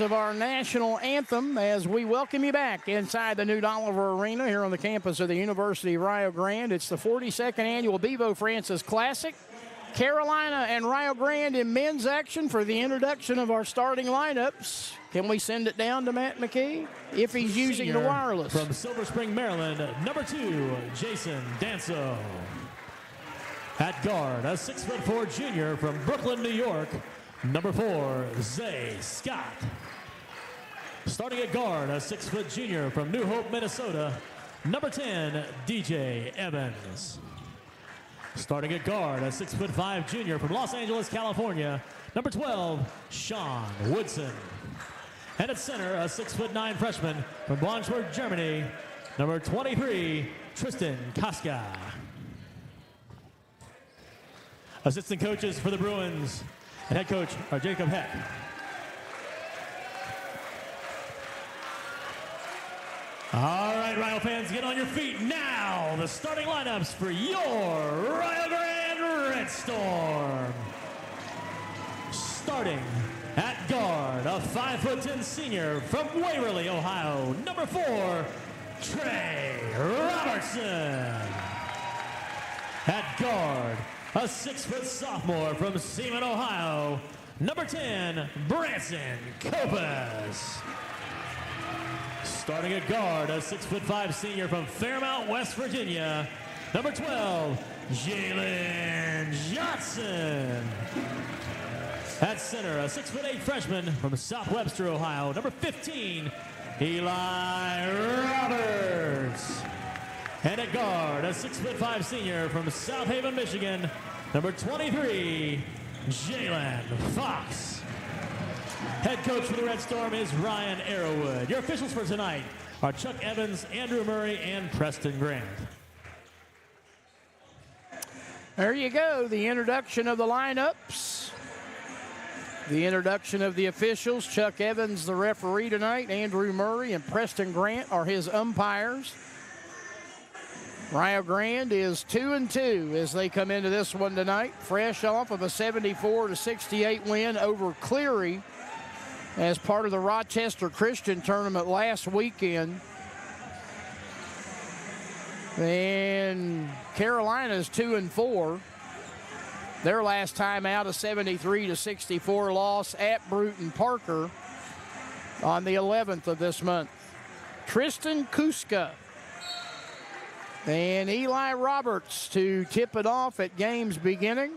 minutes of our national anthem as we welcome you back inside the new Oliver Arena here on the campus of the University of Rio Grande. It's the 42nd annual Bevo Francis Classic. Carolina and Rio Grande in men's action for the introduction of our starting lineups. Can we send it down to Matt McKee if he's using Senior the wireless? From Silver Spring, Maryland, number 2, Jason Danso. At guard, a 6'4" junior from Brooklyn, New York, number 4, Zay Scott. Starting at guard, a 6' junior from New Hope, Minnesota, number 10, DJ Evans. Starting at guard, a 6'5" junior from Los Angeles, California, number 12, Sean Woodson. And at center, a 6'9" freshman from Braunschweig, Germany, number 23, Tristan Kaska. Assistant coaches for the Bruins and head coach are Jacob Heck. All right, Rio fans, get on your feet now. The starting lineups for your Rio Grande Red Storm. Starting at guard, a 5'10" senior from Waverly, Ohio, number 4, Trey Robertson. At guard, a 6' sophomore from Seaman, Ohio, number 10, Branson Copas. Starting at guard, a 6'5" senior from Fairmount, West Virginia, number 12, Jalen Johnson. At center, a 6'8" freshman from South Webster, Ohio, number 15, Eli Roberts. And at guard, a 6'5" senior from South Haven, Michigan, number 23, Jalen Fox. Head coach for the Red Storm is Ryan Arrowwood. Your officials for tonight are Chuck Evans, Andrew Murray, and Preston Grant. There you go, the introduction of the lineups. The introduction of the officials. Chuck Evans, the referee tonight. Andrew Murray and Preston Grant are his umpires. Rio Grande is 2-2 as they come into this one tonight, fresh off of a 74-68 win over Cleary as part of the Rochester Christian tournament last weekend. And Carolina's 2-4. Their last time out, a 73-64 loss at Bruton Parker on the 11th of this month. Tristan Kuska and Eli Roberts to tip it off at game's beginning.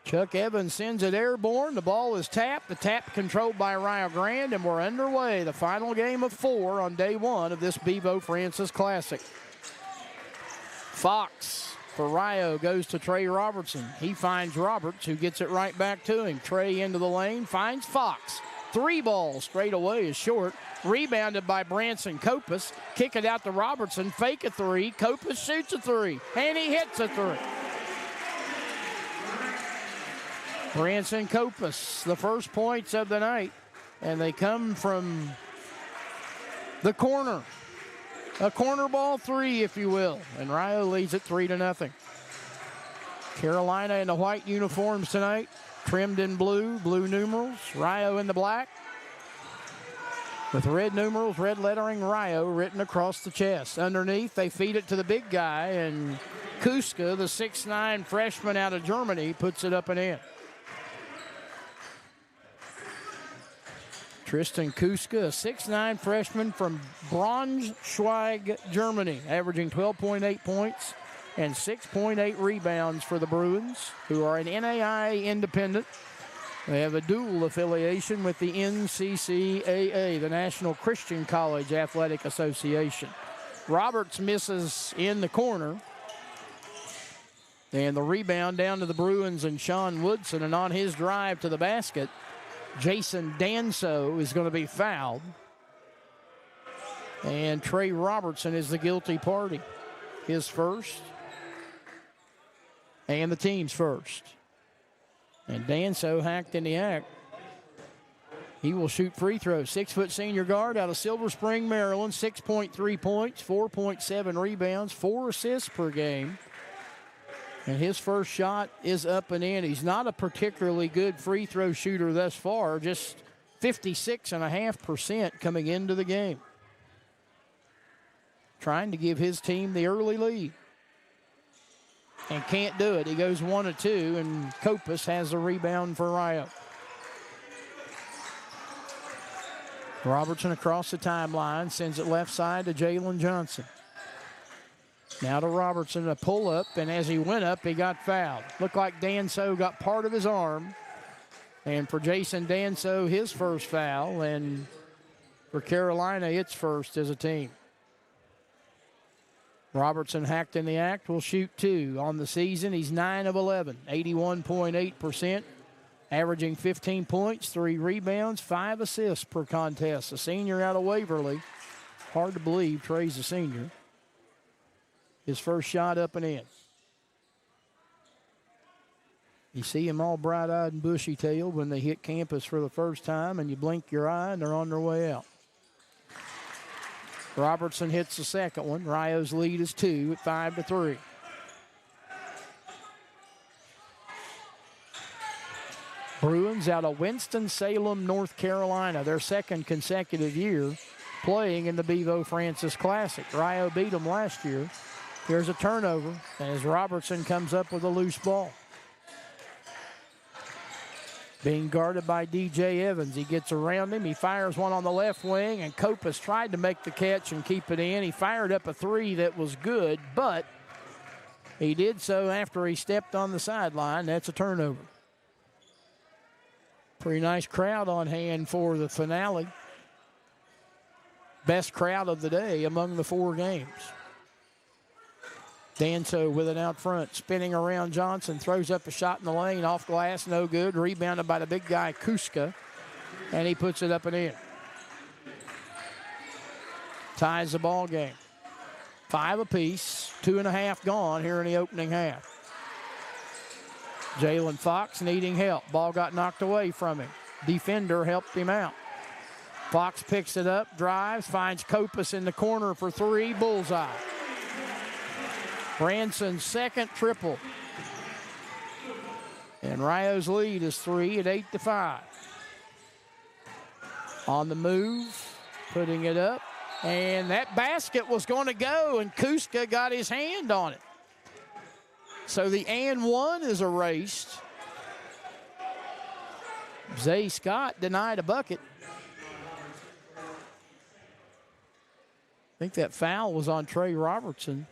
Chuck Evans sends it airborne. The ball is tapped. The tap controlled by Rio Grande, and we're underway. The final game of 4 on day 1 of this Bevo Francis Classic. Fox for Rio goes to Trey Robertson. He finds Roberts, who gets it right back to him. Trey into the lane, finds Fox. 3 balls straight away is short. Rebounded by Branson Copas. Kick it out to Robertson. Fake a 3. Copas shoots a 3. And he hits a 3. Branson Copas, the first points of the night. And they come from the corner. A corner ball 3, if you will. And Rio leads it 3-0. Carolina in the white uniforms tonight. Trimmed in blue, blue numerals. Rio in the black. With red numerals, red lettering, Rio written across the chest. Underneath, they feed it to the big guy, and Kuska, the 6'9" freshman out of Germany, puts it up and in. Tristan Kuska, a 6'9" freshman from Braunschweig, Germany, averaging 12.8 points and 6.8 rebounds for the Bruins, who are an NAI independent. They have a dual affiliation with the NCCAA, the National Christian College Athletic Association. Roberts misses in the corner. And the rebound down to the Bruins and Sean Woodson. And on his drive to the basket, Jason Danso is going to be fouled. And Trey Robertson is the guilty party. His first. And the team's first. And Danso hacked in the act. He will shoot free throws. 6-foot senior guard out of Silver Spring, Maryland. 6.3 points, 4.7 rebounds, 4 assists per game. And his first shot is up and in. He's not a particularly good free throw shooter thus far, just 56.5% coming into the game. Trying to give his team the early lead. And can't do it. He goes 1 of 2, and Kopus has the rebound for Rio. Robertson across the timeline, sends it left side to Jalen Johnson. Now to Robertson, a pull-up, and as he went up, he got fouled. Looked like Danso got part of his arm. And for Jason Danso, his first foul, and for Carolina, it's first as a team. Robertson hacked in the act, will shoot 2. On the season, he's 9 of 11, 81.8%, averaging 15 points, 3 rebounds, 5 assists per contest. A senior out of Waverly. Hard to believe Trey's a senior. His first shot up and in. You see them all bright-eyed and bushy-tailed when they hit campus for the first time, and you blink your eye and they're on their way out. Robertson hits the second one. Rio's lead is 2 at 5-3. Bruins out of Winston-Salem, North Carolina, their second consecutive year playing in the Bevo Francis Classic. Rio beat them last year. Here's a turnover as Robertson comes up with a loose ball. Being guarded by DJ Evans. He gets around him. He fires one on the left wing, and Kopus tried to make the catch and keep it in. He fired up a 3 that was good, but he did so after he stepped on the sideline. That's a turnover. Pretty nice crowd on hand for the finale. Best crowd of the day among the 4 games. Danso with it out front, spinning around Johnson, throws up a shot in the lane, off glass, no good. Rebounded by the big guy, Kuska, and he puts it up and in. Ties the ball game. 5 apiece, 2.5 gone here in the opening half. Jalen Fox needing help. Ball got knocked away from him. Defender helped him out. Fox picks it up, drives, finds Kopus in the corner for 3, bullseye. Branson's second triple. And Rio's lead is 3 at 8-5. On the move, putting it up. And that basket was going to go, and Kuska got his hand on it. So the and one is erased. Zay Scott denied a bucket. I think that foul was on Trey Robertson.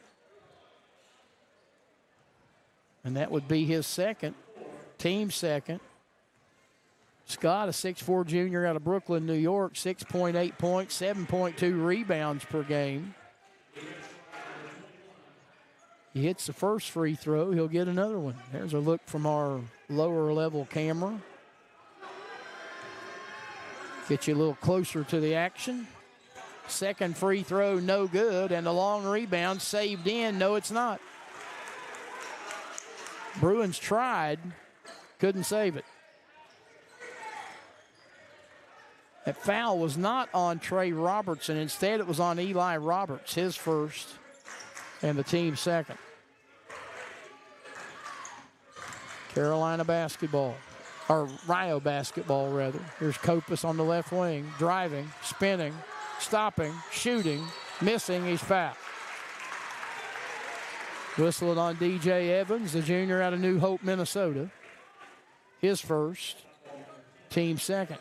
And that would be his second, team second. Scott, a 6'4 junior out of Brooklyn, New York, 6.8 points, 7.2 rebounds per game. He hits the first free throw, he'll get another one. There's a look from our lower level camera. Get you a little closer to the action. Second free throw, no good, and the long rebound saved in. No, it's not. Bruins tried, couldn't save it. That foul was not on Trey Robertson. Instead, it was on Eli Roberts, his first and the team's second. Carolina basketball, or Rio basketball, rather. Here's Kopus on the left wing, driving, spinning, stopping, shooting, missing. He's fouled. Whistling on DJ Evans, the junior out of New Hope, Minnesota. His first, team second.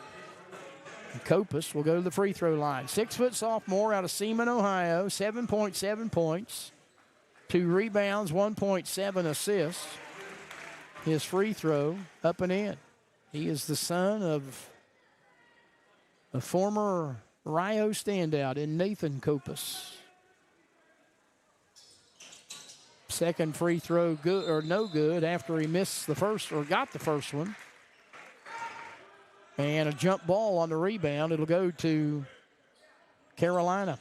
And Kopus will go to the free throw line. 6-foot sophomore out of Seaman, Ohio, 7.7 points, 2 rebounds, 1.7 assists. His free throw up and in. He is the son of a former Rio standout in Nathan Kopus. Second free throw good or no good after he missed the first or got the first one. And a jump ball on the rebound. It'll go to Carolina.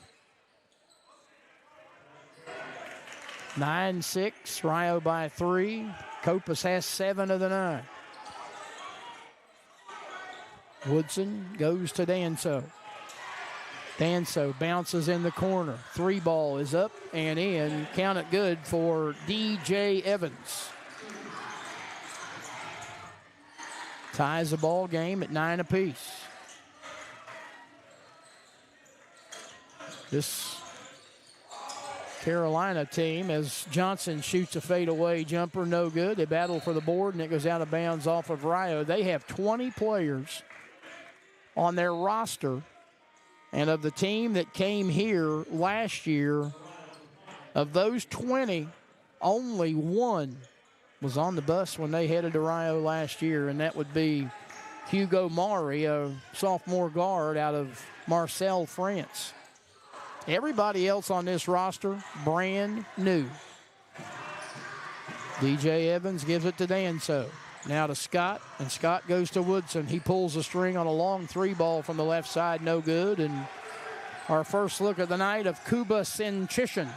9-6, Rio by 3. Kopus has 7 of the 9. Woodson goes to Danso. Danso bounces in the corner. 3 ball is up and in. Count it good for DJ Evans. Ties the ball game at 9 apiece. This Carolina team, as Johnson shoots a fadeaway jumper, no good. They battle for the board, and it goes out of bounds off of Rio. They have 20 players on their roster, and of the team that came here last year, of those 20, only one was on the bus when they headed to Rio last year, and that would be Hugo Maury, a sophomore guard out of Marseille, France. Everybody else on this roster, brand new. DJ Evans gives it to Danso. Now to Scott, and Scott goes to Woodson. He pulls the string on a long 3 ball from the left side, no good. And our first look of the night of Kuba Sinchishan.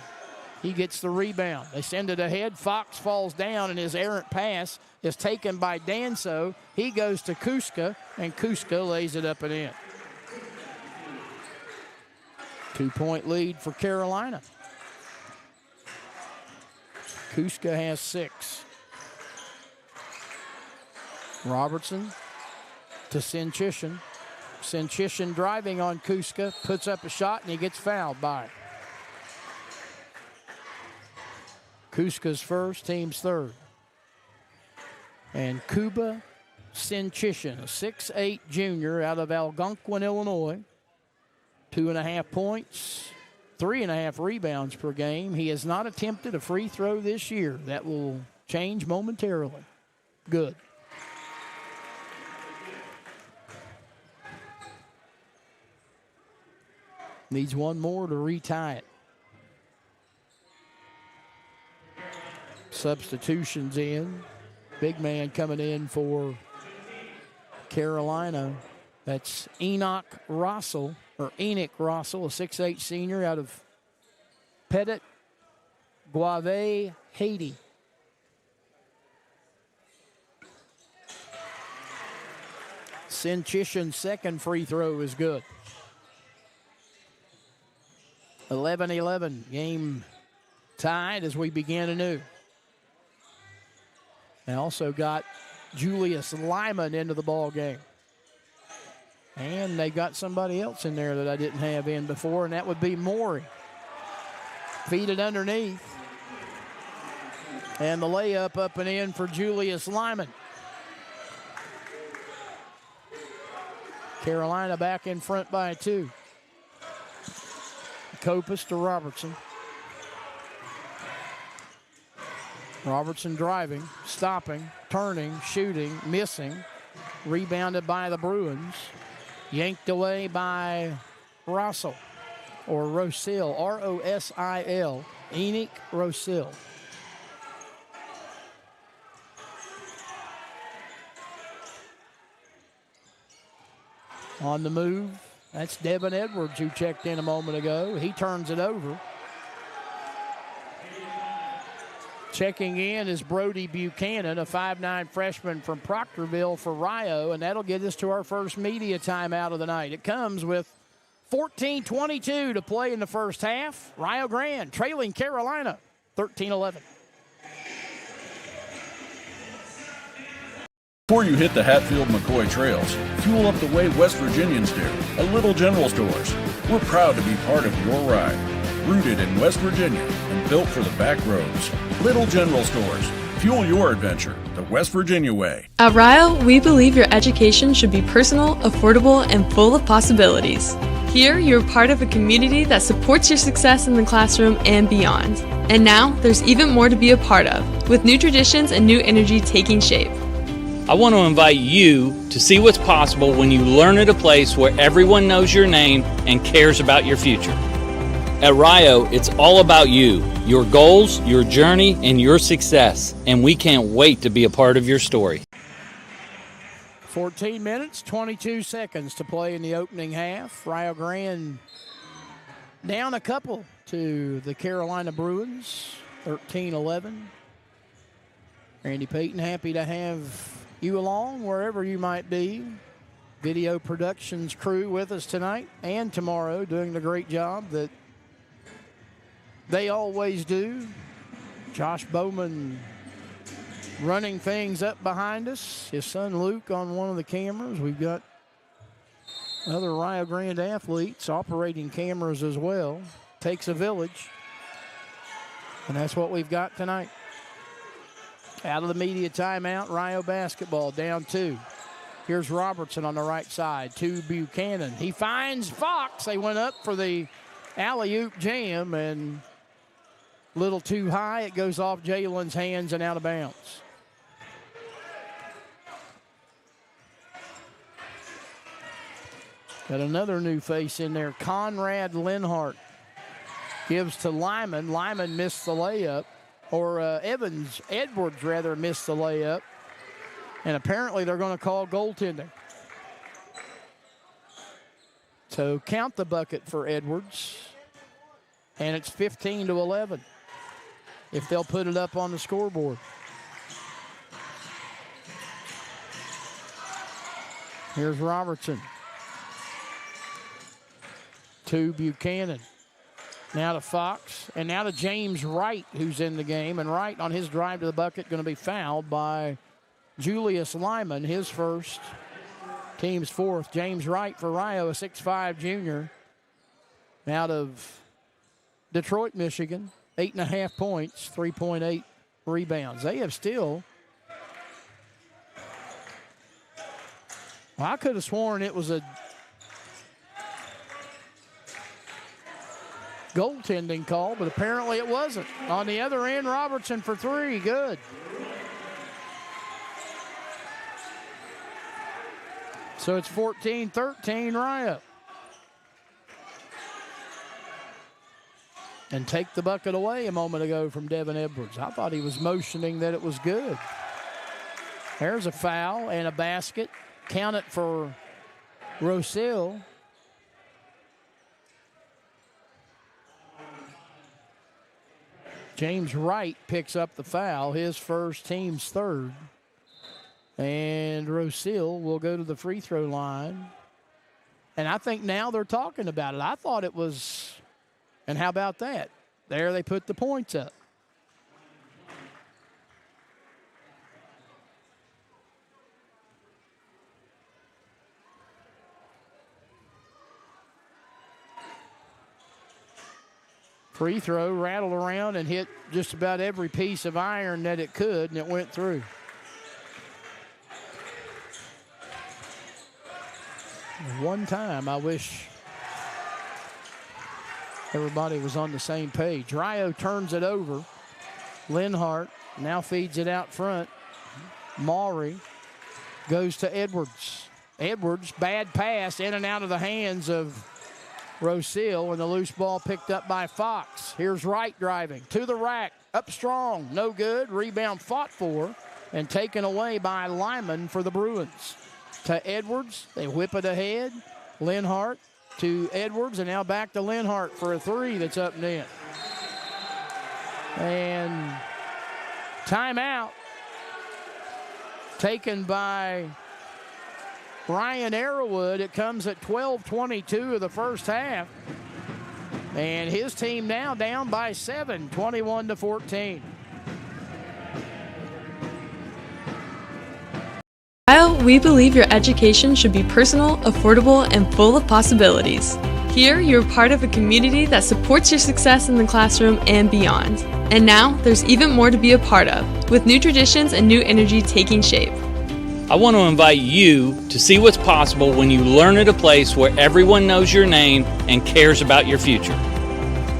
He gets the rebound. They send it ahead. Fox falls down, and his errant pass is taken by Danso. He goes to Kuska, and Kuska lays it up and in. 2-point lead for Carolina. Kuska has 6. Robertson to Sinchishan. Sinchishan driving on Kuska, puts up a shot, and he gets fouled by it. Kuska's first, team's third. And Kuba Sinchishan, a 6'8" junior out of Algonquin, Illinois. 2.5 points, 3.5 rebounds per game. He has not attempted a free throw this year. That will change momentarily. Good. Needs one more to retie it. Substitutions in. Big man coming in for Carolina. That's Enoch Rossell, a 6'8" senior out of Petit Guave, Haiti. Sinchishan's second free throw is good. 11-11, game tied as we begin anew. They also got Julius Lyman into the ball game. And they got somebody else in there that I didn't have in before, and that would be Maury. Feed it underneath. And the layup up and in for Julius Lyman. Carolina back in front by 2. Kopus to Robertson. Robertson driving, stopping, turning, shooting, missing. Rebounded by the Bruins. Yanked away by Rossell, or Rosil, R-O-S-I-L, Enoch Rosil. On the move, that's Devin Edwards, who checked in a moment ago. He turns it over. Checking in is Brody Buchanan, a 5'9" freshman from Proctorville for Rio, and that'll get us to our first media timeout of the night. It comes with 14:22 to play in the first half. Rio Grande trailing Carolina 13-11. Before you hit the Hatfield-McCoy trails, fuel up the way West Virginians do at Little General Stores. We're proud to be part of your ride. Rooted in West Virginia and built for the back roads. Little General Stores. Fuel your adventure the West Virginia way. At Rio, we believe your education should be personal, affordable, and full of possibilities. Here, you're part of a community that supports your success in the classroom and beyond. And now, there's even more to be a part of, with new traditions and new energy taking shape. I want to invite you to see what's possible when you learn at a place where everyone knows your name and cares about your future. At Rio, it's all about you, your goals, your journey, and your success, and we can't wait to be a part of your story. 14 minutes, 22 seconds to play in the opening half. Rio Grande down a couple to the Carolina Bruins, 13-11. Randy Payton, happy to have you along wherever you might be. Video Productions crew with us tonight and tomorrow, doing the great job that they always do. Josh Bowman running things up behind us. His son Luke on one of the cameras. We've got other Rio Grande athletes operating cameras as well. Takes a village. And that's what we've got tonight. Out of the media timeout, Rio basketball down 2. Here's Robertson on the right side to Buchanan. He finds Fox. They went up for the alley-oop jam and a little too high. It goes off Jalen's hands and out of bounds. Got another new face in there. Conrad Linhart gives to Lyman. Lyman missed the layup. Or Edwards rather missed the layup. And apparently they're going to call goaltending. So count the bucket for Edwards. And it's 15-11 if they'll put it up on the scoreboard. Here's Robertson. To Buchanan. Now to Fox, and now to James Wright, who's in the game. And Wright, on his drive to the bucket, going to be fouled by Julius Lyman, his first, team's fourth. James Wright for Rio, a 6'5 junior out of Detroit, Michigan. 8.5 points, 3.8 rebounds. They have still... Well, I could have sworn it was a goaltending call, but apparently it wasn't. On the other end, Robertson for 3. Good. So it's 14-13 Rio. And take the bucket away a moment ago from Devin Edwards. I thought he was motioning that it was good. There's a foul and a basket. Count it for Rosil. James Wright picks up the foul, his first, team's third. And Rosil will go to the free throw line. And I think now they're talking about it. I thought it was, and how about that? There they put the points up. Free throw rattled around and hit just about every piece of iron that it could, and it went through. One time, I wish everybody was on the same page. Rio turns it over. Linhart now feeds it out front. Maury goes to Edwards. Edwards, bad pass, in and out of the hands of Rosil, and the loose ball picked up by Fox. Here's Wright driving to the rack, up strong, no good. Rebound fought for and taken away by Lyman for the Bruins. To Edwards, they whip it ahead. Linhart to Edwards, and now back to Linhart for a 3 that's up and in. And timeout taken by Ryan Arrowwood. It comes at 12:22 of the first half. And his team now down by 7, 21-14. While we believe your education should be personal, affordable, and full of possibilities. Here, you're part of a community that supports your success in the classroom and beyond. And now, there's even more to be a part of, with new traditions and new energy taking shape. I want to invite you to see what's possible when you learn at a place where everyone knows your name and cares about your future.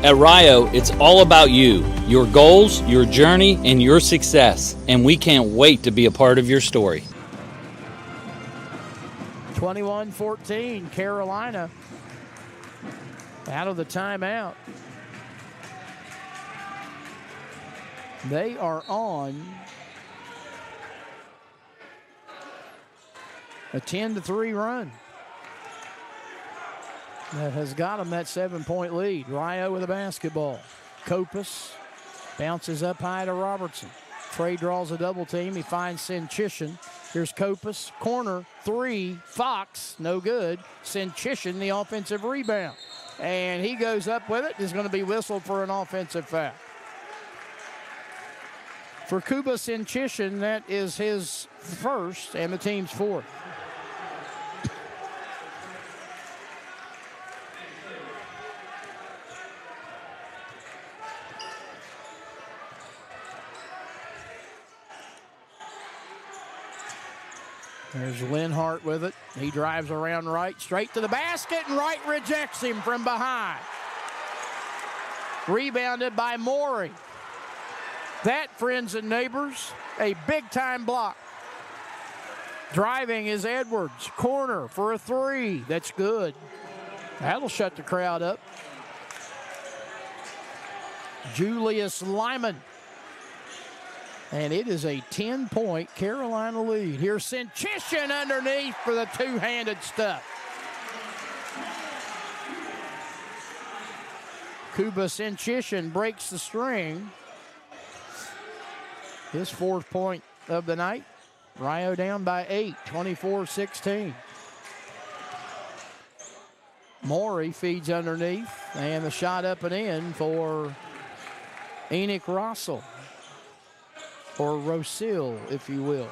At Rio, it's all about you, your goals, your journey, and your success. And we can't wait to be a part of your story. 21-14, Carolina out of the timeout. They are on a 10-3 run that has got them that 7-point lead. Rio with a basketball. Kopus bounces up high to Robertson. Trey draws a double team. He finds Sinchishin. Here's Kopus. Corner, 3. Fox, no good. Sinchishin, the offensive rebound. And he goes up with it. Is going to be whistled for an offensive foul. For Kuba Sinchishin, that is his first and the team's fourth. There's Linhart with it. He drives around right, straight to the basket, and Wright rejects him from behind. Rebounded by Morey. That, friends and neighbors, a big-time block. Driving is Edwards. Corner for a three. That's good. That'll shut the crowd up. Julius Lyman. And it is a 10-point Carolina lead. Here's Sinchishin underneath for the two-handed stuff. Kuba Sinchishin breaks the string. His fourth point of the night. Rio down by 8, 24-16. Morey feeds underneath, and the shot up and in for Enoch Russell. Or Rosil, if you will.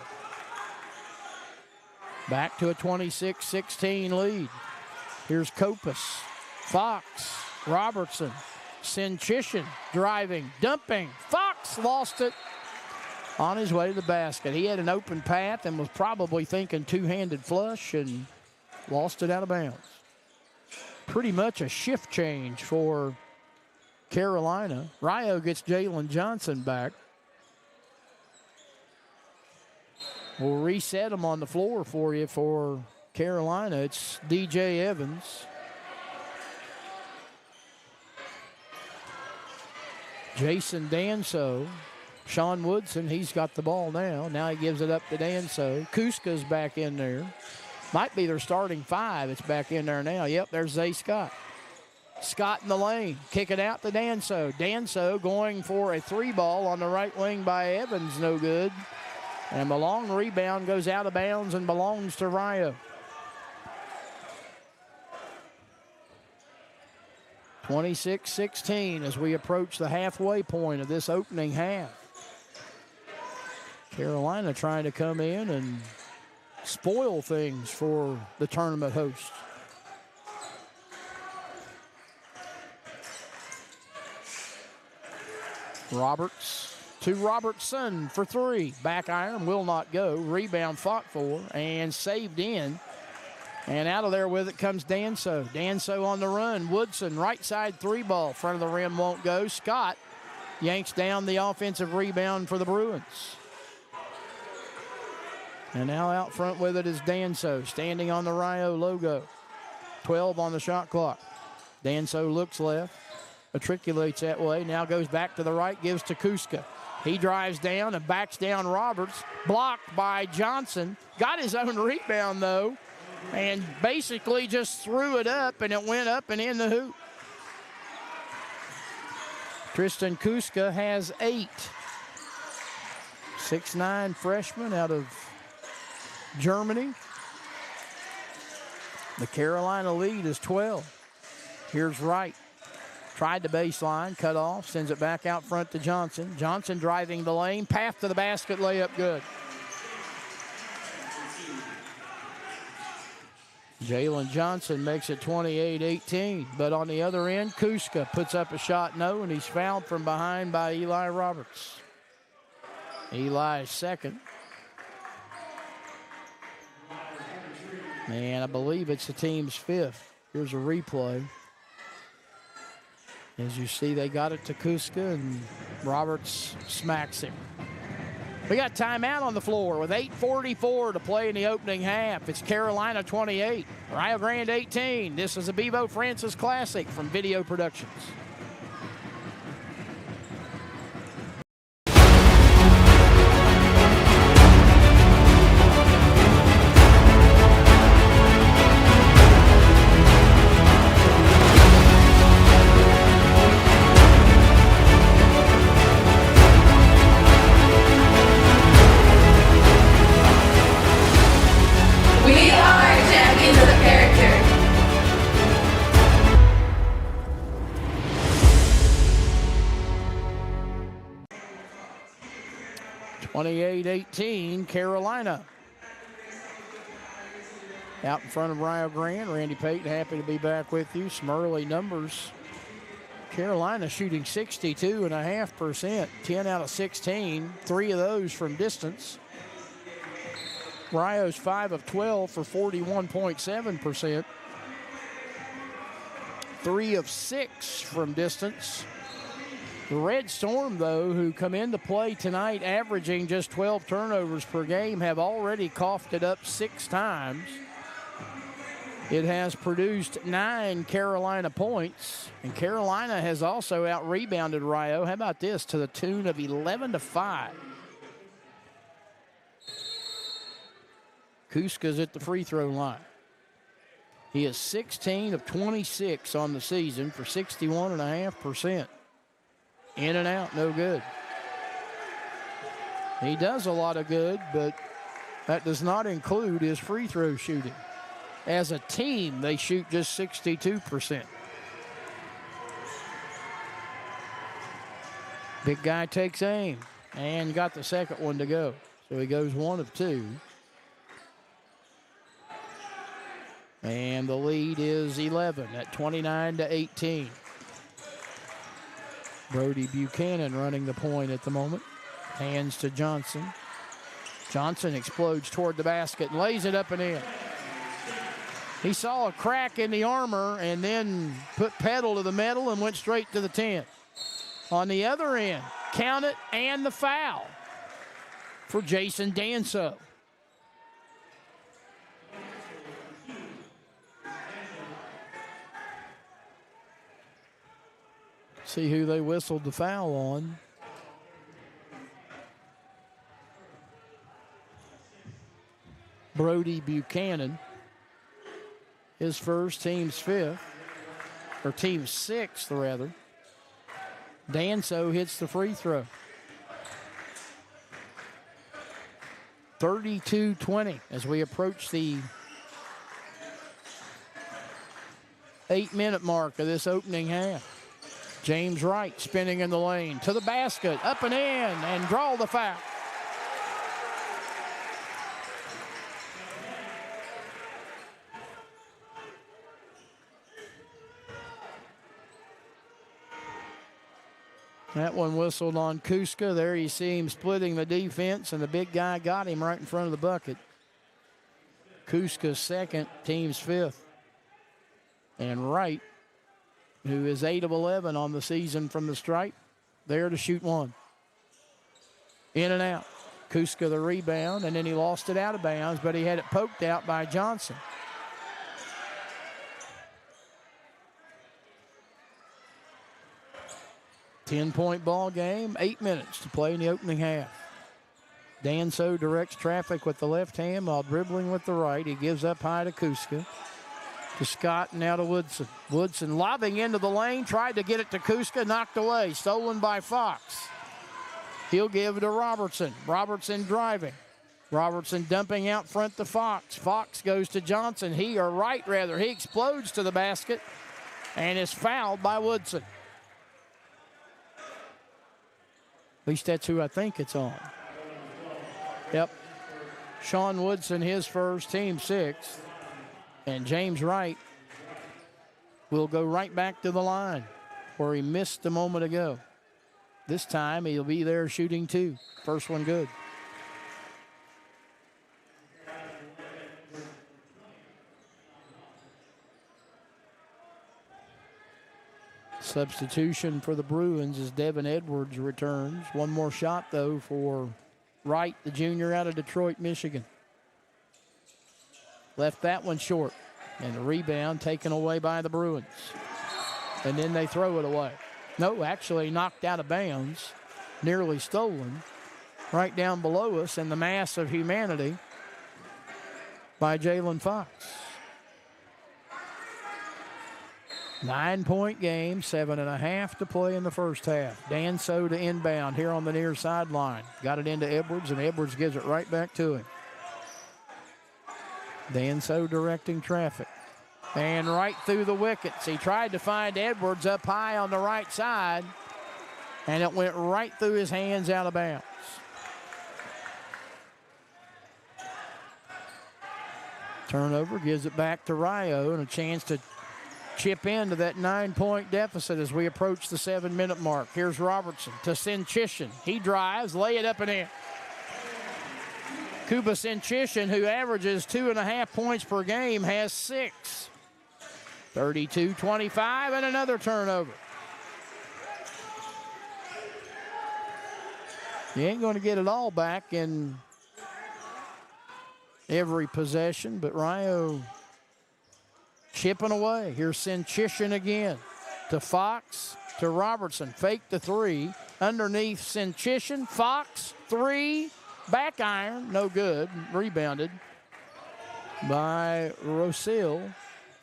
Back to a 26-16 lead. Here's Kopus, Fox, Robertson, Sinchishin driving, dumping. Fox lost it on his way to the basket. He had an open path and was probably thinking two-handed flush and lost it out of bounds. Pretty much a shift change for Carolina. Rio gets Jalen Johnson back. We'll reset them on the floor for you for Carolina. It's DJ Evans. Jason Danso. Sean Woodson, he's got the ball now. Now he gives it up to Danso. Kuska's back in there. Might be their starting five. It's back in there now. Yep, there's Zay Scott. Scott in the lane. Kick it out to Danso. Danso going for a three ball on the right wing by Evans. No good. And the long rebound goes out of bounds and belongs to Rio. 26-16 as we approach the halfway point of this opening half. Carolina trying to come in and spoil things for the tournament host. Roberts to Robertson for three. Back iron will not go. Rebound fought for and saved in. And out of there with it comes Danso. Danso on the run. Woodson, right side three ball. Front of the rim won't go. Scott yanks down the offensive rebound for the Bruins. And now out front with it is Danso, standing on the Rio logo. 12 on the shot clock. Danso looks left, matriculates that way, now goes back to the right, gives to Kuska. He drives down and backs down Roberts, blocked by Johnson. Got his own rebound, though, and basically just threw it up, and it went up and in the hoop. Tristan Kuska has 8. 6'9" freshman out of Germany. The Carolina lead is 12. Here's Wright. Tried the baseline, cut off, sends it back out front to Johnson. Johnson driving the lane, path to the basket, layup good. Jalen Johnson makes it 28-18, but on the other end, Kuska puts up a shot, no, and he's fouled from behind by Eli Roberts. Eli's second. And I believe it's the team's 5th. Here's a replay. As you see, they got it to Kuska, and Roberts smacks him. We got timeout on the floor with 8:44 to play in the opening half. It's Carolina 28, Rio Grande 18. This is a Bevo Francis Classic from Video Productions. are. into the character. 28-18, Carolina. Out in front of Rio Grande, Randy Payton, happy to be back with you. Some early numbers. Carolina shooting 62.5%, 10 out of 16, 3 of those from distance. Rio's 5 of 12 for 41.7%. 3 of 6 from distance. The Red Storm, though, who come into play tonight averaging just 12 turnovers per game, have already coughed it up 6 times. It has produced 9 Carolina points, and Carolina has also out-rebounded Rio. How about this? To the tune of 11-5. Kuska's at the free throw line. He is 16 of 26 on the season for 61.5%. In and out, no good. He does a lot of good, but that does not include his free throw shooting. As a team, they shoot just 62%. Big guy takes aim and got the second one to go. So he goes 1 of 2. And the lead is 11 at 29-18. Brody Buchanan running the point at the moment. Hands to Johnson. Johnson explodes toward the basket and lays it up and in. He saw a crack in the armor and then put pedal to the metal and went straight to the 10. On the other end, count it and the foul for Jason Danso. See who they whistled the foul on. Brody Buchanan. His first, team's 5th, or team's 6th, rather. Danso hits the free throw. 32-20 as we approach the 8-minute mark of this opening half. James Wright spinning in the lane to the basket, up and in, and draw the foul. That one whistled on Kuska. There you see him splitting the defense, and the big guy got him right in front of the bucket. Kuska's second, team's 5th. And Wright, who is 8 of 11 on the season from the stripe, there to shoot 1. In and out. Kuska the rebound, and then he lost it out of bounds, but he had it poked out by Johnson. Ten-point ball game, 8 minutes to play in the opening half. Danso directs traffic with the left hand while dribbling with the right. He gives up high to Kuska. To Scott and now to Woodson. Woodson lobbing into the lane, tried to get it to Kuska, knocked away, stolen by Fox. He'll give it to Robertson. Robertson driving. Robertson dumping out front to Fox. Fox goes to Johnson. He explodes to the basket and is fouled by Woodson. At least that's who I think it's on. Yep. Sean Woodson, his first, team 6th. And James Wright will go right back to the line where he missed a moment ago. This time he'll be there shooting 2. First one good. Substitution for the Bruins as Devin Edwards returns. One more shot, though, for Wright, the junior out of Detroit, Michigan. Left that one short. And the rebound taken away by the Bruins. And then they throw it away. No, actually knocked out of bounds. Nearly stolen. Right down below us in the mass of humanity by Jalen Fox. 9-point game, 7.5 to play in the first half. Danso to inbound here on the near sideline. Got it into Edwards, and Edwards gives it right back to him. Danso directing traffic. And right through the wickets. He tried to find Edwards up high on the right side, and it went right through his hands out of bounds. Turnover gives it back to Rio and a chance to chip into that 9-point deficit as we approach the 7-minute mark. Here's Robertson to Sinchishin. He drives, lay it up and in. Kuba Sinchishin, who averages 2.5 points per game, has 6. 32-25 and another turnover. You ain't going to get it all back in every possession, but Rio chipping away. Here's Sinchishin again to Fox, to Robertson. Fake the three. Underneath Sinchishin. Fox, 3. Back iron, no good. Rebounded by Rosil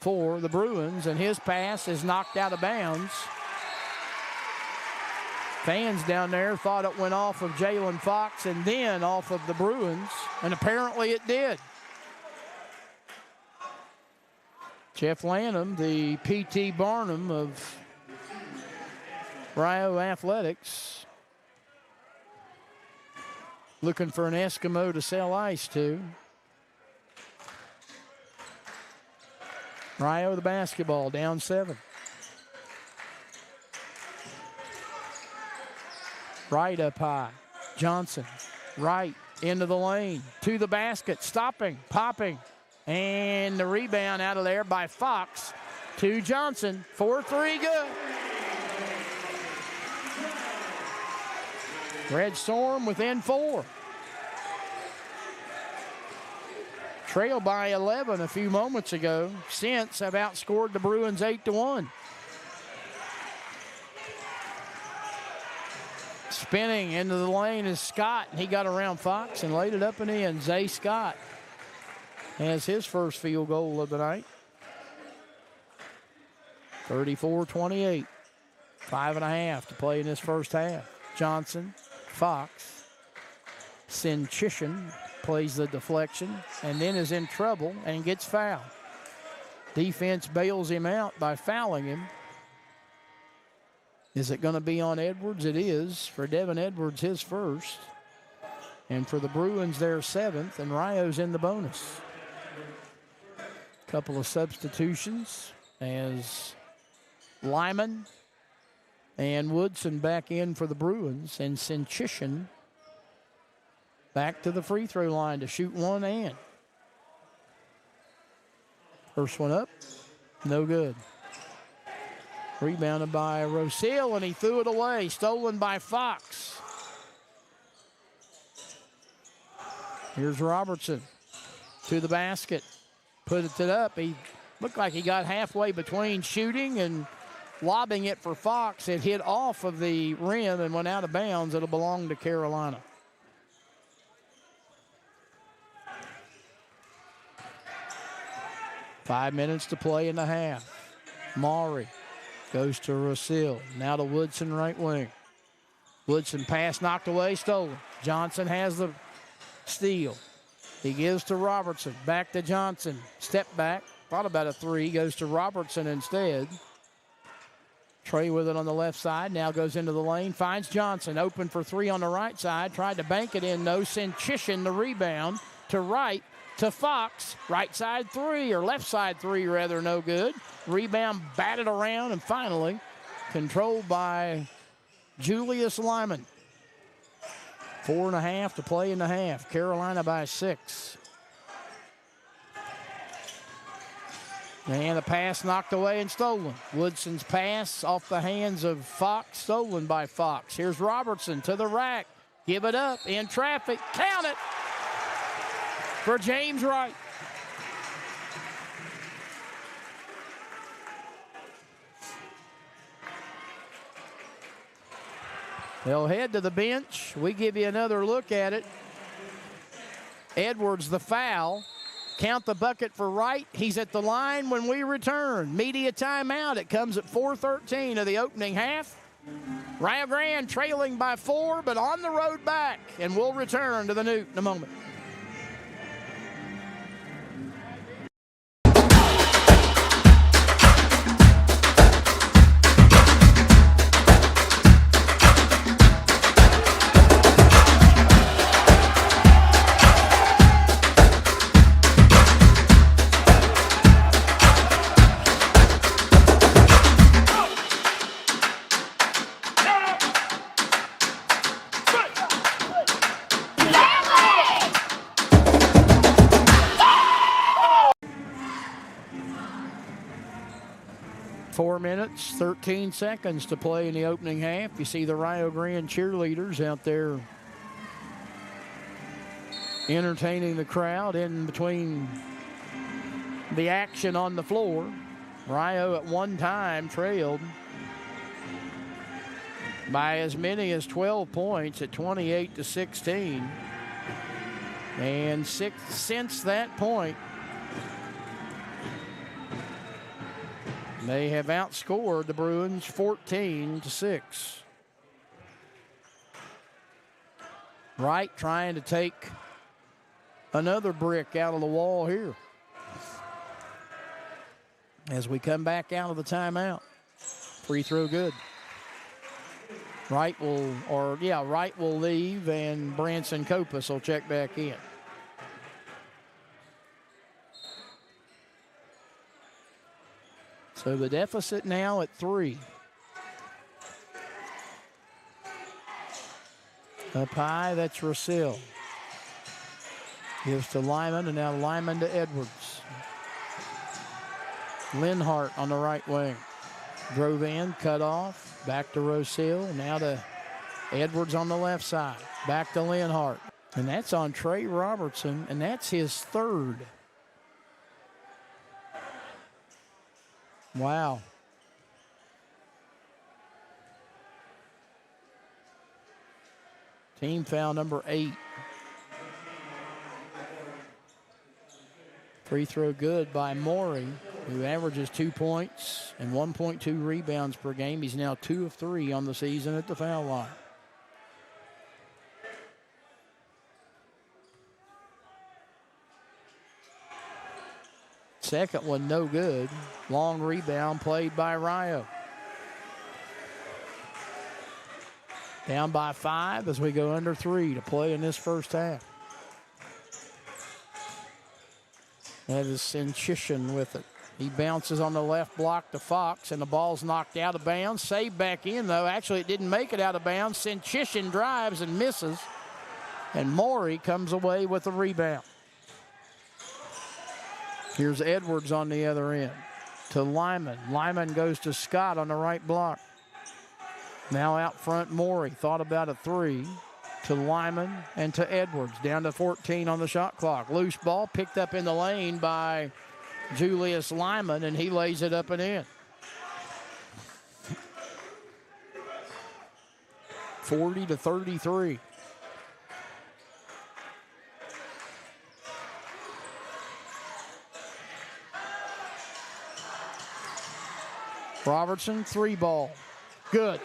for the Bruins, and his pass is knocked out of bounds. Fans down there thought it went off of Jalen Fox and then off of the Bruins, and apparently it did. Jeff Lanham, the P.T. Barnum of Rio Athletics, looking for an Eskimo to sell ice to. Rio the basketball, down 7. Right up high. Johnson, right into the lane, to the basket, stopping, popping, and the rebound out of there by Fox to Johnson. 4-3 good. Red Storm within 4. Trailed by 11 a few moments ago. Since have outscored the Bruins 8-1. Spinning into the lane is Scott. He got around Fox and laid it up and in. Zay Scott has his first field goal of the night. 34-28. 5.5 to play in this first half. Johnson, Fox, Sinchishin plays the deflection and then is in trouble and gets fouled. Defense bails him out by fouling him. Is it going to be on Edwards? It is. For Devin Edwards, his first. And for the Bruins, their 7th, and Rio's in the bonus. Couple of substitutions as Lyman and Woodson back in for the Bruins, and Sinchishin back to the free throw line to shoot one and. First one up, no good. Rebounded by Rosil, and he threw it away. Stolen by Fox. Here's Robertson to the basket. Put it up. He looked like he got halfway between shooting and lobbing it for Fox. It hit off of the rim and went out of bounds. It'll belong to Carolina. Five minutes to play in the half. Maury goes to Rosil. Now to Woodson, right wing. Woodson pass knocked away, stolen. Johnson has the steal. He gives to Robertson. Back to Johnson. Step back. Thought about a three. Goes to Robertson instead. Trey with it on the left side. Now goes into the lane. Finds Johnson. Open for three on the right side. Tried to bank it in. No. Sinchishin the rebound. To right. To Fox. Right side three. Or left side three rather. No good. Rebound batted around. And finally controlled by Julius Lyman. 4.5 to play in the half. Carolina by 6. And the pass knocked away and stolen. Woodson's pass off the hands of Fox, stolen by Fox. Here's Robertson to the rack. Give it up in traffic. Count it for James Wright. They'll head to the bench. We give you another look at it. Edwards, the foul. Count the bucket for Wright. He's at the line when we return. Media timeout. It comes at 4:13 of the opening half. Rio Grande trailing by 4, but on the road back. And we'll return to the Newt in a moment. 4 minutes, 13 seconds to play in the opening half. You see the Rio Grande cheerleaders out there entertaining the crowd in between the action on the floor. Rio at one time trailed by as many as 12 points at 28-16. And since that point, they have outscored the Bruins 14-6. Wright trying to take another brick out of the wall here as we come back out of the timeout. Free throw good. Wright will leave, and Branson Copas will check back in. So the deficit now at 3. Up high, that's Rossell. Gives to Lyman, and now Lyman to Edwards. Linhart on the right wing. Drove in, cut off, back to Rossell, now to Edwards on the left side. Back to Linhart. And that's on Trey Robertson, and that's his third. Wow. Team foul number 8. Free throw good by Morey, who averages 2 points and 1.2 rebounds per game. He's now 2 of 3 on the season at the foul line. Second one, no good. Long rebound played by Rio. Down by 5 as we go under 3 to play in this first half. That is Sinchishin with it. He bounces on the left block to Fox, and the ball's knocked out of bounds. Saved back in, though. Actually, it didn't make it out of bounds. Sinchishin drives and misses, and Morey comes away with the rebound. Here's Edwards on the other end to Lyman. Lyman goes to Scott on the right block. Now out front, Morey thought about a 3 to Lyman and to Edwards. Down to 14 on the shot clock. Loose ball picked up in the lane by Julius Lyman, and he lays it up and in. 40-33. Robertson, 3 ball. Good.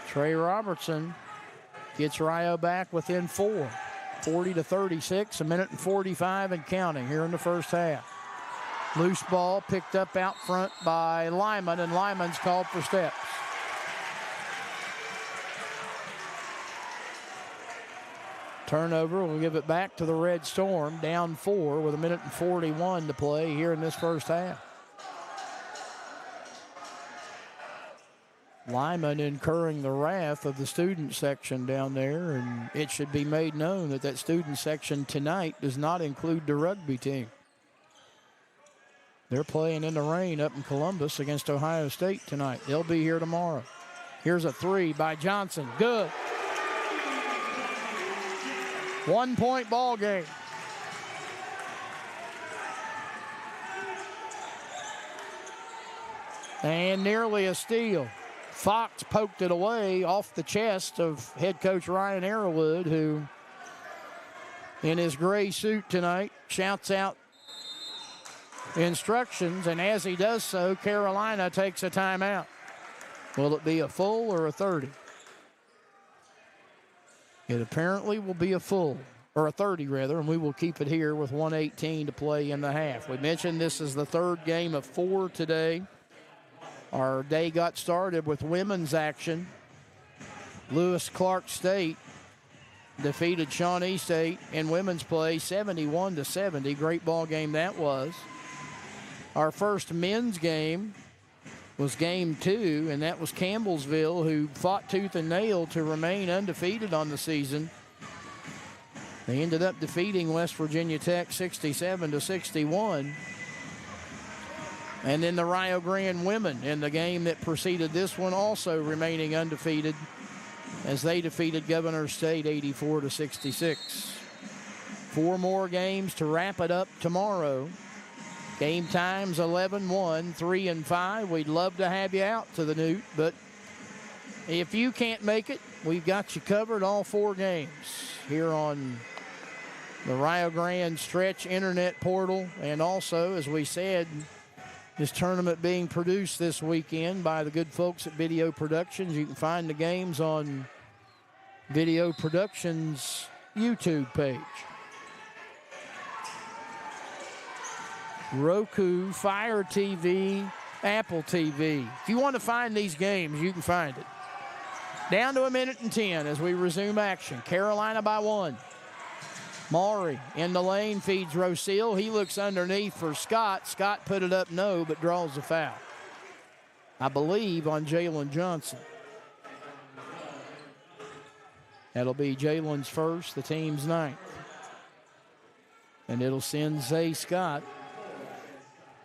Trey Robertson gets Rio back within 4. 40-36, a minute and 45 and counting here in the first half. Loose ball picked up out front by Lyman, and Lyman's called for steps. Turnover, we'll give it back to the Red Storm, down 4 with a minute and 41 to play here in this first half. Lyman incurring the wrath of the student section down there, and it should be made known that that student section tonight does not include the rugby team. They're playing in the rain up in Columbus against Ohio State tonight. They'll be here tomorrow. Here's a 3 by Johnson. Good. 1 point ball game. And nearly a steal. Fox poked it away off the chest of head coach Ryan Arrowwood, who in his gray suit tonight shouts out instructions, and as he does so, Carolina takes a timeout. Will it be a full or a 30? It apparently will be a full, or a 30 rather, and we will keep it here with 1:18 to play in the half. We mentioned this is the third game of 4 today. Our day got started with women's action. Lewis Clark State defeated Shawnee State in women's play 71-70. Great ball game that was. Our first men's game was game 2, and that was Campbellsville, who fought tooth and nail to remain undefeated on the season. They ended up defeating West Virginia Tech 67-61. And then the Rio Grande women in the game that preceded this one also remaining undefeated as they defeated Governor State 84-66. 4 more games to wrap it up tomorrow. Game times 11-1, 3 and 5. We'd love to have you out to the Newt, but if you can't make it, we've got you covered all 4 games here on the Rio Grande Stretch Internet Portal. And also, as we said, this tournament being produced this weekend by the good folks at Video Productions. You can find the games on Video Productions' YouTube page. Roku, Fire TV, Apple TV. If you want to find these games, you can find it. Down to 1:10 as we resume action. Carolina by 1. Maury in the lane feeds Roseal. He looks underneath for Scott. Scott put it up no, but draws the foul. I believe on Jalen Johnson. That'll be Jalen's first, the team's 9th. And it'll send Zay Scott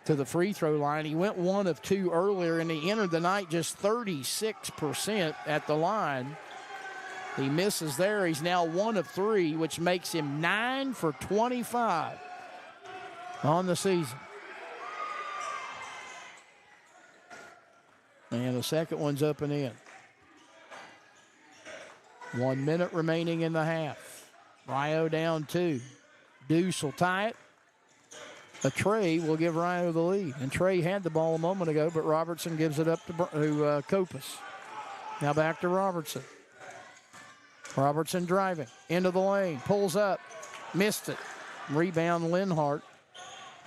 to the free throw line. He went 1 of 2 earlier, and he entered the night just 36% at the line. He misses there. He's now 1 of 3, which makes him 9 for 25 on the season. And the second one's up and in. 1 minute remaining in the half. Rio down 2. Deuce will tie it. A Trey will give Rio the lead. And Trey had the ball a moment ago, but Robertson gives it up to Copas. Now back to Robertson. Robertson driving into the lane. Pulls up. Missed it. Rebound Linhart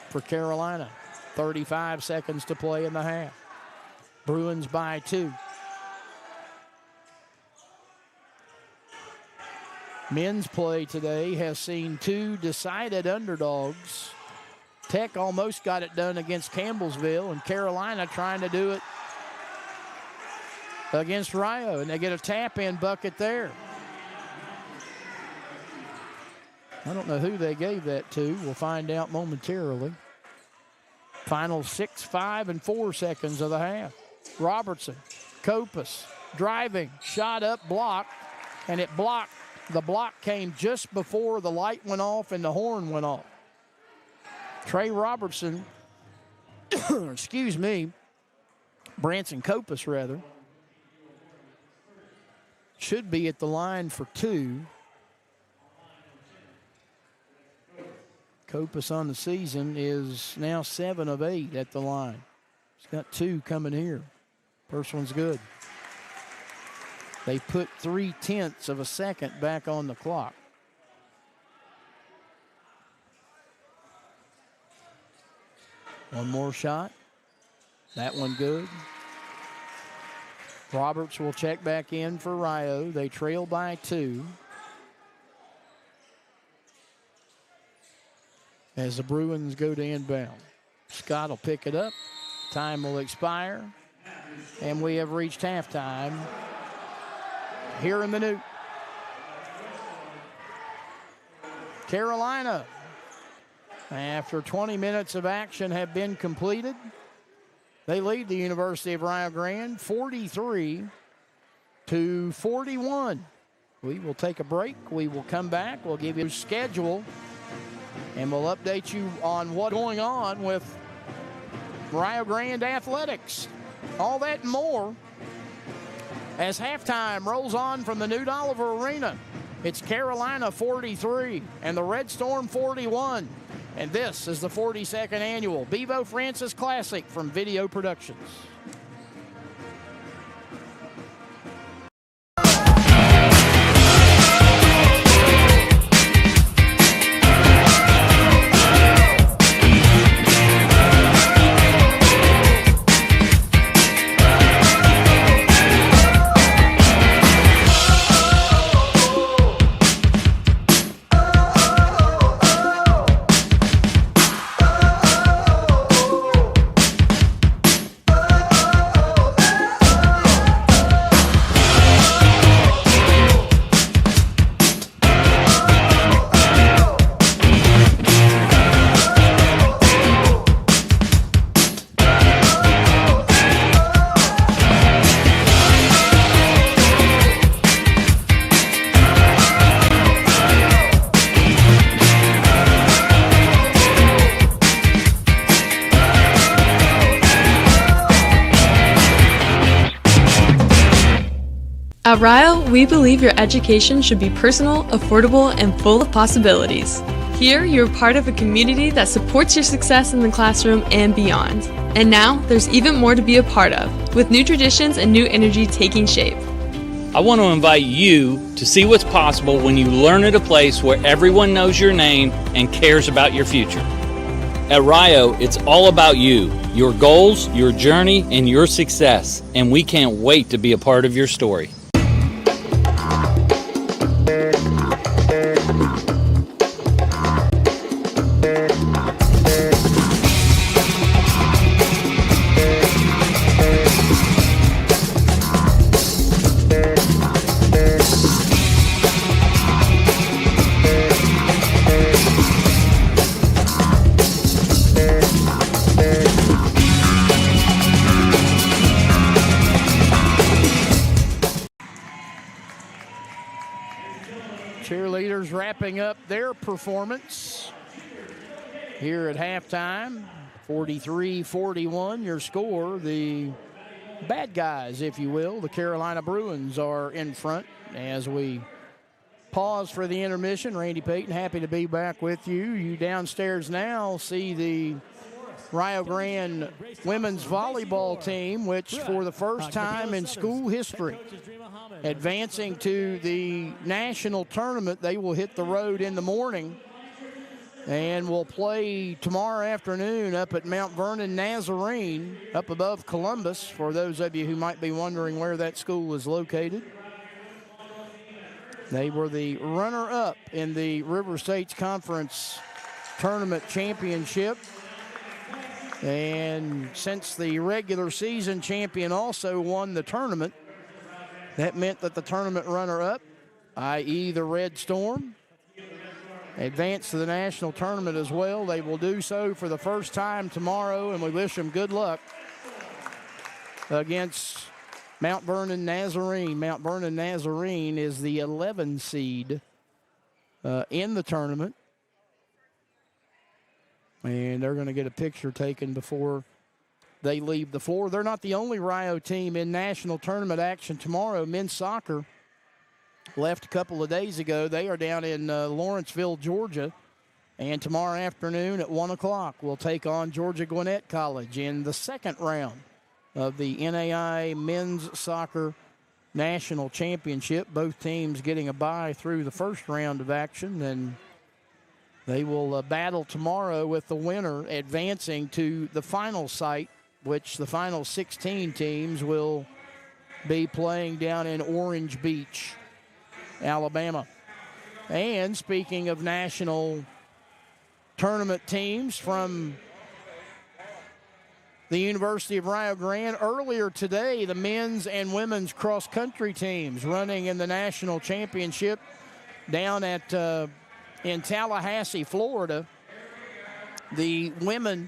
for Carolina. 35 seconds to play in the half. Bruins by 2. Men's play today has seen 2 decided underdogs. Tech almost got it done against Campbellsville, and Carolina trying to do it against Rio, and they get a tap-in bucket there. I don't know who they gave that to. We'll find out momentarily. Final 6, 5, and 4 seconds of the half. Robertson, Copas, driving, shot up, blocked, and it blocked. The block came just before the light went off and the horn went off. Trey Robertson, excuse me, Branson Copas rather, should be at the line for 2. Copas on the season is now 7 of 8 at the line. He's got 2 coming here. First one's good. They put 0.3 of a second back on the clock. One more shot. That one good. Roberts will check back in for Rio. They trail by 2. As the Bruins go to inbound. Scott will pick it up. Time will expire. And we have reached halftime here in the Newt. Carolina, after 20 minutes of action have been completed, they lead the University of Rio Grande 43-41. We will take a break. We will come back. We'll give you a schedule, and we'll update you on what's going on with Rio Grande athletics. All that and more as halftime rolls on from the Newt Oliver Arena. It's Carolina 43 and the Red Storm 41. And this is the 42nd annual Bevo Francis Classic from Video Productions. At Rio, we believe your education should be personal, affordable, and full of possibilities. Here, you're part of a community that supports your success in the classroom and beyond. And now, there's even more to be a part of, with new traditions and new energy taking shape. I want to invite you to see what's possible when you learn at a place where everyone knows your name and cares about your future. At Rio, it's all about you, your goals, your journey, and your success, and we can't wait to be a part of your story. Cheerleaders wrapping up their performance here at halftime. 43-41 your score. The bad guys, if you will, the Carolina Bruins are in front as we pause for the intermission. Randy Payton, happy to be back with you. You downstairs now see the Rio Grande women's volleyball team, which for the first time in school history, advancing to the national tournament. They will hit the road in the morning and will play tomorrow afternoon up at Mount Vernon Nazarene, up above Columbus, for those of you who might be wondering where that school is located. They were the runner-up in the River States Conference Tournament Championship. And since the regular season champion also won the tournament, that meant that the tournament runner-up, i.e. the Red Storm, advanced to the national tournament as well. They will do so for the first time tomorrow, and we wish them good luck against Mount Vernon Nazarene. Mount Vernon Nazarene is the 11 seed in the tournament. And they're going to get a picture taken before they leave the floor. They're not the only Rio team in national tournament action tomorrow. Men's soccer left a couple of days ago. They are down in Lawrenceville, Georgia. And tomorrow afternoon at 1 o'clock, we'll take on Georgia Gwinnett College in the second round of the NAI Men's Soccer National Championship. Both teams getting a bye through the first round of action, and they will battle tomorrow with the winner advancing to the final site, which the final 16 teams will be playing down in Orange Beach, Alabama. And speaking of national tournament teams from the University of Rio Grande, earlier today, the men's and women's cross-country teams running in the national championship down at in Tallahassee, Florida. The women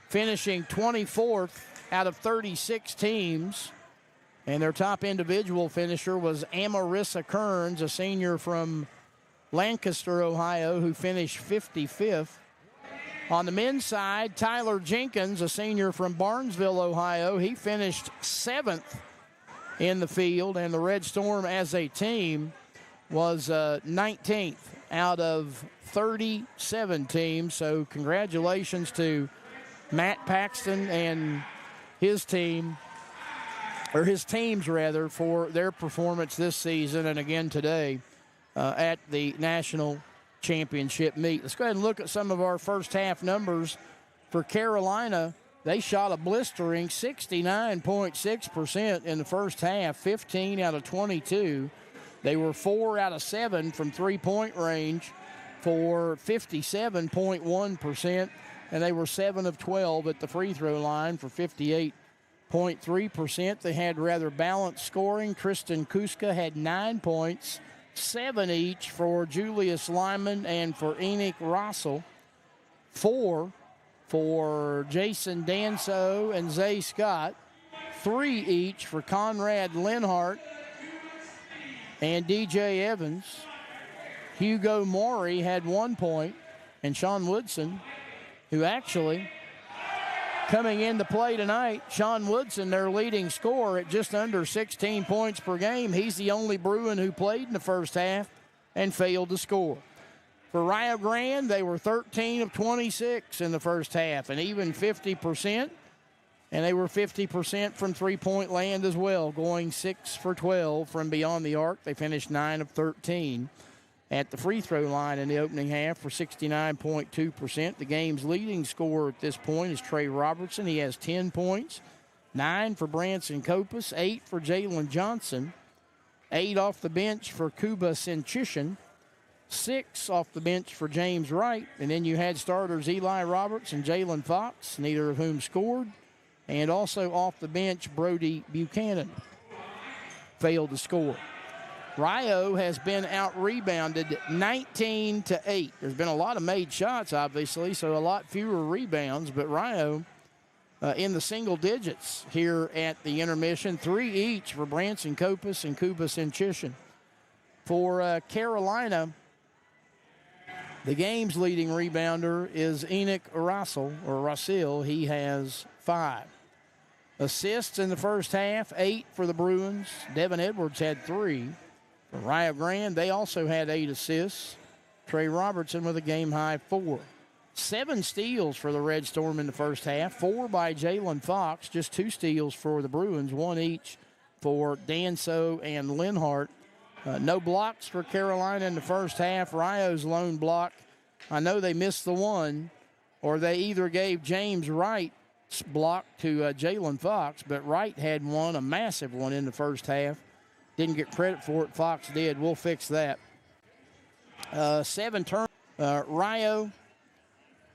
finishing 24th out of 36 teams, and their top individual finisher was Amarissa Kearns, a senior from Lancaster, Ohio, who finished 55th. On the men's side, Tyler Jenkins, a senior from Barnesville, Ohio, he finished 7th in the field, and the Red Storm as a team was 19th out of 37 teams. So congratulations to Matt Paxton and his team, or his teams rather, for their performance this season and again today at the national championship meet. Let's go ahead and look at some of our first half numbers for Carolina. They shot a blistering 69.6% in the first half, 15 out of 22. They were 4 out of 7 from three-point range for 57.1%, and they were 7 of 12 at the free throw line for 58.3%. They had rather balanced scoring. Kristen Kuska had 9 points, 7 each for Julius Lyman and for Enoch Rossell, 4 for Jason Danso and Zay Scott, 3 each for Conrad Linhart and DJ Evans. Hugo Maury had 1 point, and Sean Woodson, who actually coming into play tonight, Sean Woodson, their leading scorer at just under 16 points per game. He's the only Bruin who played in the first half and failed to score. For Rio Grande, they were 13 of 26 in the first half, and even 50%. And they were 50% from three-point land as well, going 6 for 12 from beyond the arc. They finished 9 of 13 at the free throw line in the opening half for 69.2%. The game's leading scorer at this point is Trey Robertson. He has 10 points, 9 for Branson Copus, 8 for Jalen Johnson, 8 off the bench for Kuba Senchishin, 6 off the bench for James Wright. And then you had starters Eli Roberts and Jalen Fox, neither of whom scored. And also off the bench, Brody Buchanan failed to score. Rio has been out-rebounded 19-8. There's been a lot of made shots, obviously, so a lot fewer rebounds, but Rio in the single digits here at the intermission, 3 each for Branson Copus and Kuba Senchishin. For Carolina, the game's leading rebounder is Enoch Russell. He has 5. Assists in the first half, 8 for the Bruins. Devin Edwards had 3. For Rio Grande, they also had 8 assists. Trey Robertson with a game-high 4. 7 steals for the Red Storm in the first half, 4 by Jalen Fox, just 2 steals for the Bruins, 1 each for Danso and Linhart. No blocks for Carolina in the first half. Rio's lone block, I know they missed the one, or they either gave James Wright's block to Jalen Fox, but Wright had one, a massive one in the first half. Didn't get credit for it. Fox did. We'll fix that. 7 turnovers, Rio,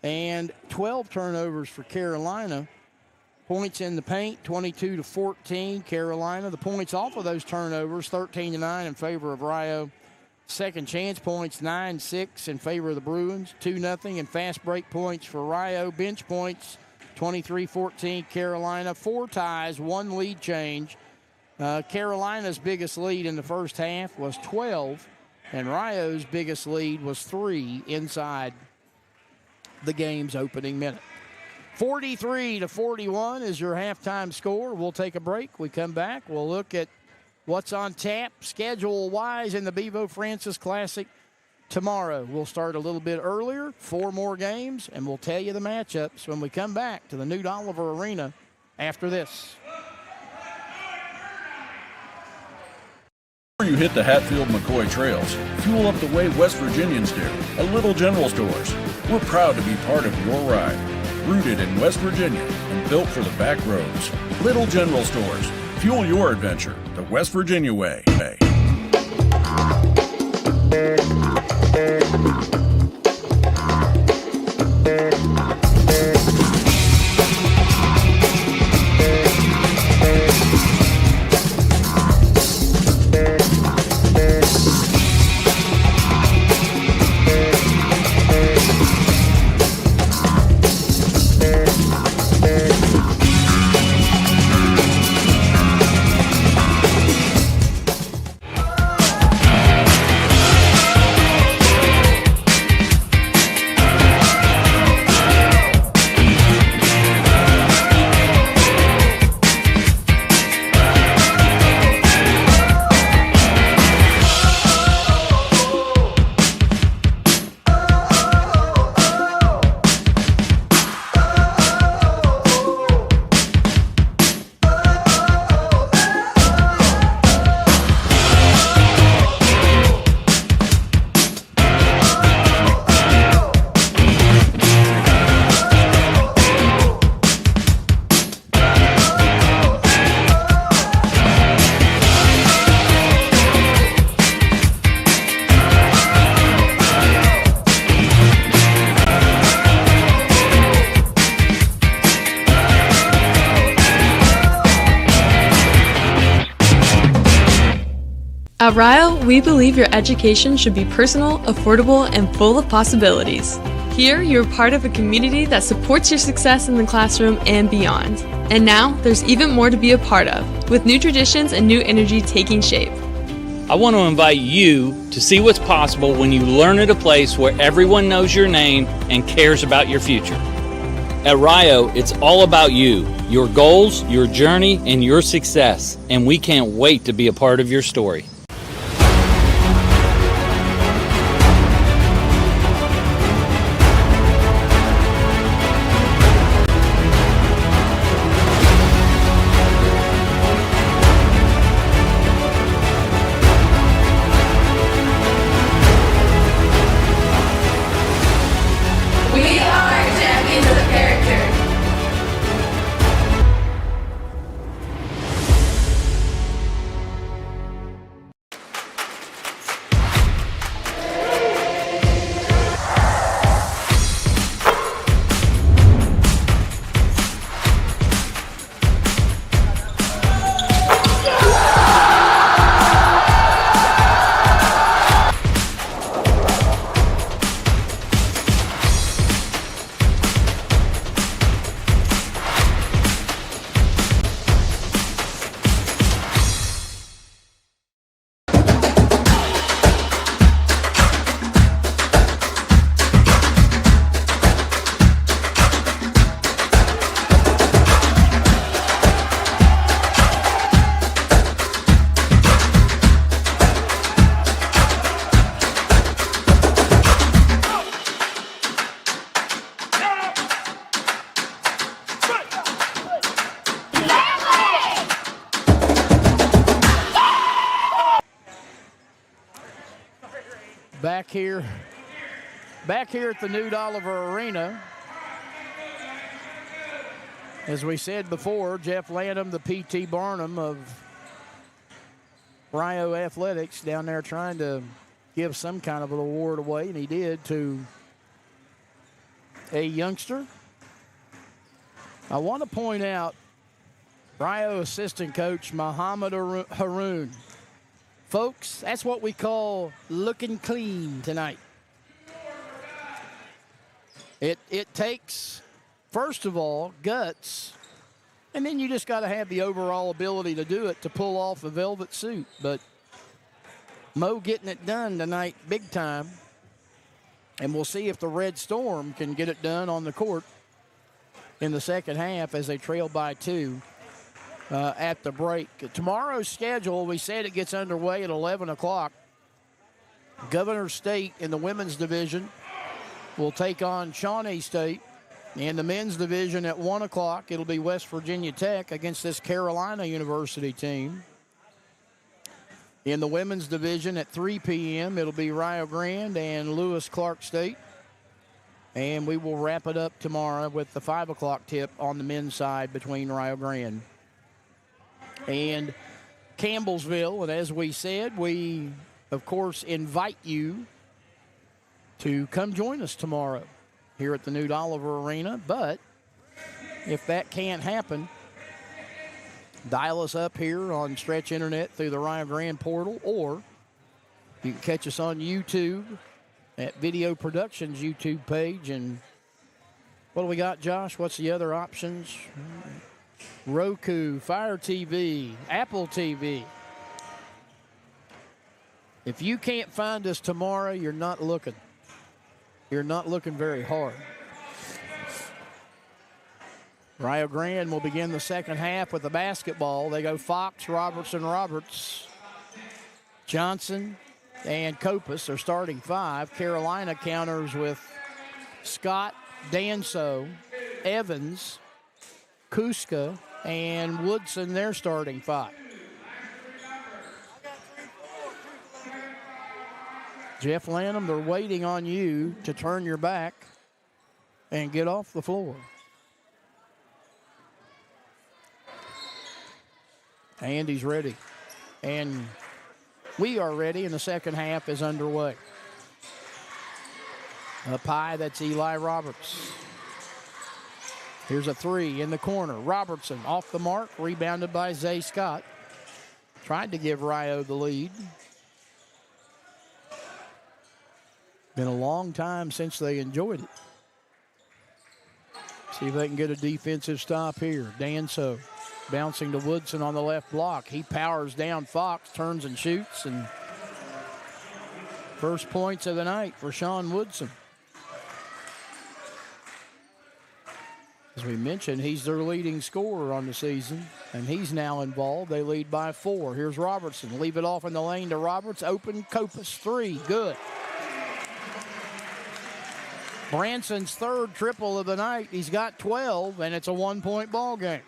and 12 turnovers for Carolina. Points in the paint, 22-14, Carolina. The points off of those turnovers, 13-9 in favor of Rio. Second chance points, 9-6 in favor of the Bruins, 2-0 in fast break points for Rio. Bench points, 23-14, Carolina. 4 ties, 1 lead change. Carolina's biggest lead in the first half was 12, and Rio's biggest lead was 3 inside the game's opening minute. 43-41 is your halftime score. We'll take a break. We come back. We'll look at what's on tap schedule-wise in the Bevo Francis Classic tomorrow. We'll start a little bit earlier, 4 more games, and we'll tell you the matchups when we come back to the Newt Oliver Arena after this. Before you hit the Hatfield-McCoy trails, fuel up the way West Virginians do at Little General Stores. We're proud to be part of your ride. Rooted in West Virginia and built for the back roads. Little General Stores. Fuel your adventure the West Virginia way. At Rio, we believe your education should be personal, affordable, and full of possibilities. Here, you're part of a community that supports your success in the classroom and beyond. And now, there's even more to be a part of, with new traditions and new energy taking shape. I want to invite you to see what's possible when you learn at a place where everyone knows your name and cares about your future. At Rio, it's all about you, your goals, your journey, and your success. And we can't wait to be a part of your story. We are champions of character. Back here at the Newt Oliver Arena. As we said before, Jeff Lanham, the P.T. Barnum of Rio Athletics, down there trying to give some kind of an award away, and he did to a youngster. I want to point out Rio assistant coach Muhammad Haroon. Folks, that's what we call looking clean tonight. It takes, first of all, guts, and then you just got to have the overall ability to do it, to pull off a velvet suit. But Mo getting it done tonight big time, and we'll see if the Red Storm can get it done on the court in the second half as they trail by 2 at the break. Tomorrow's schedule, we said it gets underway at 11 o'clock. Governor State in the women's division will take on Shawnee State. In the men's division at 1 o'clock, it'll be West Virginia Tech against this Carolina University team. In the women's division at 3 p.m., it'll be Rio Grande and Lewis Clark State. And we will wrap it up tomorrow with the 5 o'clock tip on the men's side between Rio Grande and Campbellsville. And as we said, we, of course, invite you to come join us tomorrow here at the Newt Oliver Arena. But if that can't happen, dial us up here on Stretch Internet through the Rio Grande portal, or you can catch us on YouTube at Video Productions YouTube page. And what do we got, Josh? What's the other options? Roku, Fire TV, Apple TV. If you can't find us tomorrow, you're not looking. You're not looking very hard. Rio Grande will begin the second half with the basketball. They go Fox, Robertson, Roberts, Johnson, and Kopus. They're starting 5. Carolina counters with Scott, Danso, Evans, Kuska, and Woodson. They're starting 5. Jeff Lanham, they're waiting on you to turn your back and get off the floor. And he's ready. And we are ready, and the second half is underway. Up high, that's Eli Roberts. Here's a 3 in the corner. Robertson off the mark, rebounded by Zay Scott. Tried to give Rio the lead. Been a long time since they enjoyed it. See if they can get a defensive stop here. Danso bouncing to Woodson on the left block. He powers down Fox, turns and shoots, and first points of the night for Sean Woodson. As we mentioned, he's their leading scorer on the season, and he's now involved. They lead by 4. Here's Robertson. Leave it off in the lane to Roberts. Open, Copas, 3. Good. Branson's third triple of the night. He's got 12, and it's a 1-point ball game.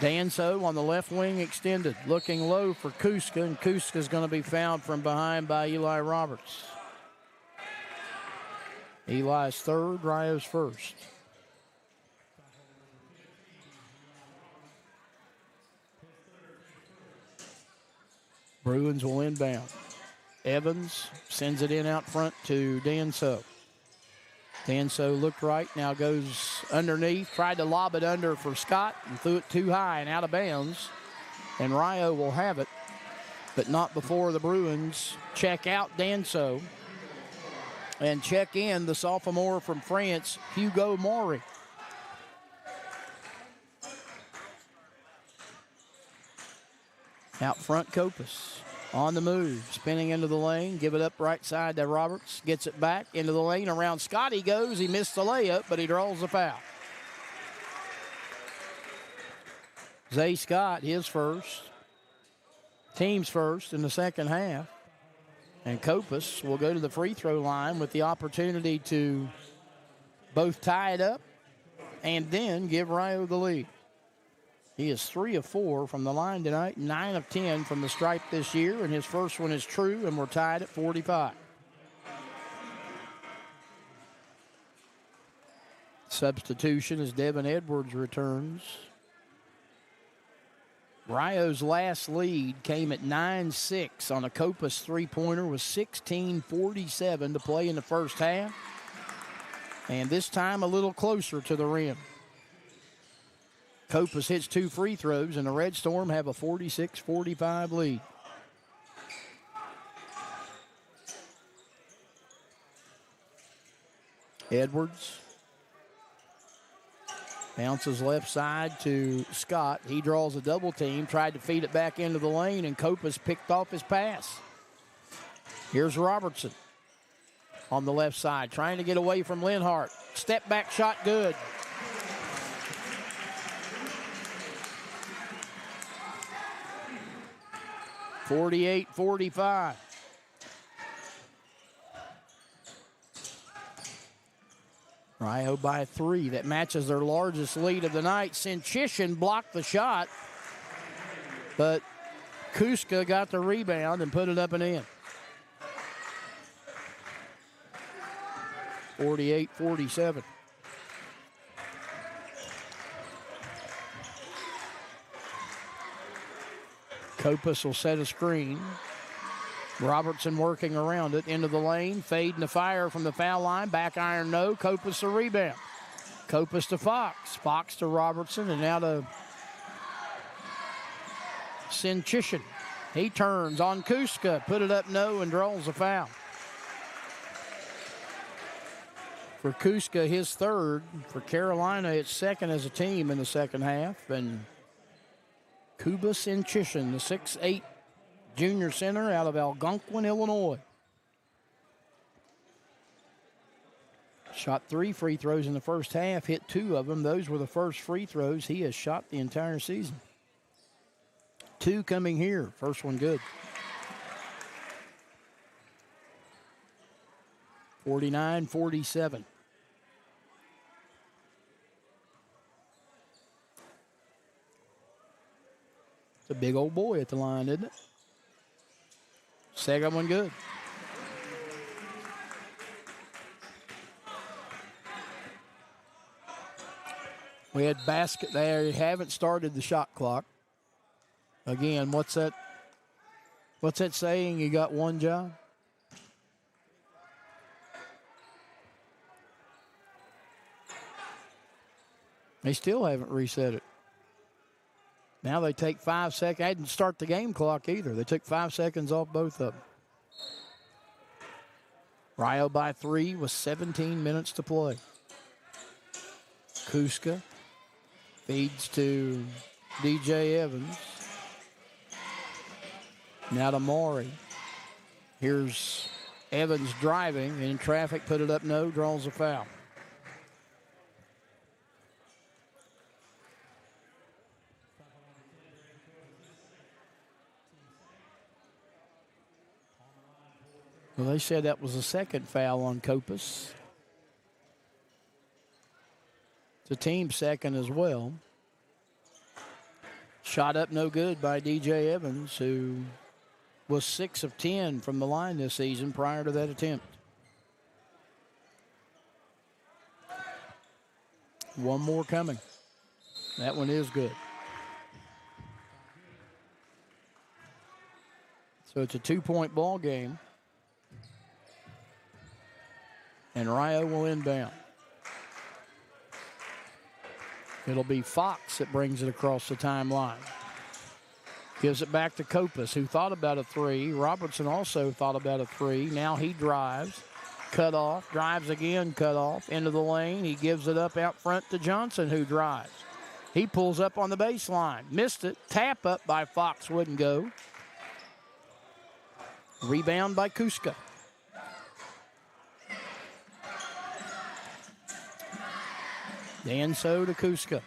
Danso on the left wing extended, looking low for Kuska, and Kuska's going to be fouled from behind by Eli Roberts. Eli's third, Rio's first. Bruins will inbound. Evans sends it in out front to Danso. Danso looked right, now goes underneath, tried to lob it under for Scott and threw it too high and out of bounds. And Rio will have it, but not before the Bruins check out Danso and check in the sophomore from France, Hugo Maury. Out front, Copas on the move, spinning into the lane, give it up right side to Roberts, gets it back into the lane, around Scott he goes, he missed the layup, but he draws the foul. Zay Scott, his first, team's first in the second half, and Copas will go to the free throw line with the opportunity to both tie it up and then give Rio the lead. He is 3 of 4 from the line tonight, 9 of 10 from the stripe this year, and his first one is true, and we're tied at 45. Substitution as Devin Edwards returns. Rio's last lead came at 9-6 on a Copas three-pointer with 16:47 to play in the first half, and this time a little closer to the rim. Copas hits 2 free throws, and the Red Storm have a 46-45 lead. Edwards bounces left side to Scott. He draws a double team, tried to feed it back into the lane, and Copas picked off his pass. Here's Robertson on the left side, trying to get away from Linhart. Step back shot, good. (48-45). Rio by 3. That matches their largest lead of the night. Sinchishin blocked the shot, but Kuska got the rebound and put it up and in. 48-47. Copas will set a screen. Robertson working around it, into the lane, fading the fire from the foul line, back iron no, Copas a rebound. Copas to Fox, Fox to Robertson, and now to Sinchishin. He turns on Kuska, put it up no, and draws a foul. For Kuska, his third. For Carolina, it's second as a team in the second half, and Kuba Sinchishin, the 6'8" junior center out of Algonquin, Illinois. Shot 3 free throws in the first half, hit 2 of them. Those were the first free throws he has shot the entire season. 2 coming here. First one good. 49-47. It's a big old boy at the line, isn't it? Second one good. We had basket there. You haven't started the shot clock. Again, what's that saying? You got one job? They still haven't reset it. Now they take 5 seconds. I didn't start the game clock either. They took 5 seconds off both of them. Rio by 3 with 17 minutes to play. Kuska feeds to DJ Evans. Now to Maury. Here's Evans driving in traffic, put it up, no, draws a foul. Well, they said that was the second foul on Copus. It's a team second as well. Shot up no good by DJ Evans, who was 6 of 10 from the line this season prior to that attempt. One more coming. That one is good. So it's a 2-point ball game. And Rio will inbound. It'll be Fox that brings it across the timeline. Gives it back to Copus, who thought about a three. Robertson also thought about a three. Now he drives. Cut off. Drives again, cut off. Into the lane. He gives it up out front to Johnson, who drives. He pulls up on the baseline. Missed it. Tap up by Fox. Wouldn't go. Rebound by Kuska. Danso to Kuska.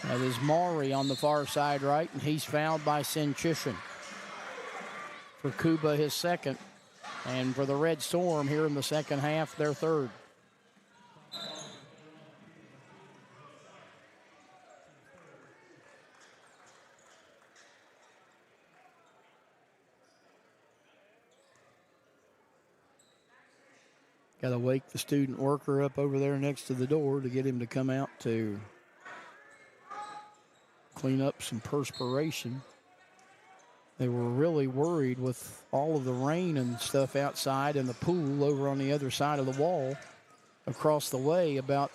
That is Maury on the far side right, and he's fouled by Sinchishan. For Kuba, his second. And for the Red Storm here in the second half, their third. Got to wake the student worker up over there next to the door to get him to come out to clean up some perspiration. They were really worried with all of the rain and stuff outside and the pool over on the other side of the wall across the way about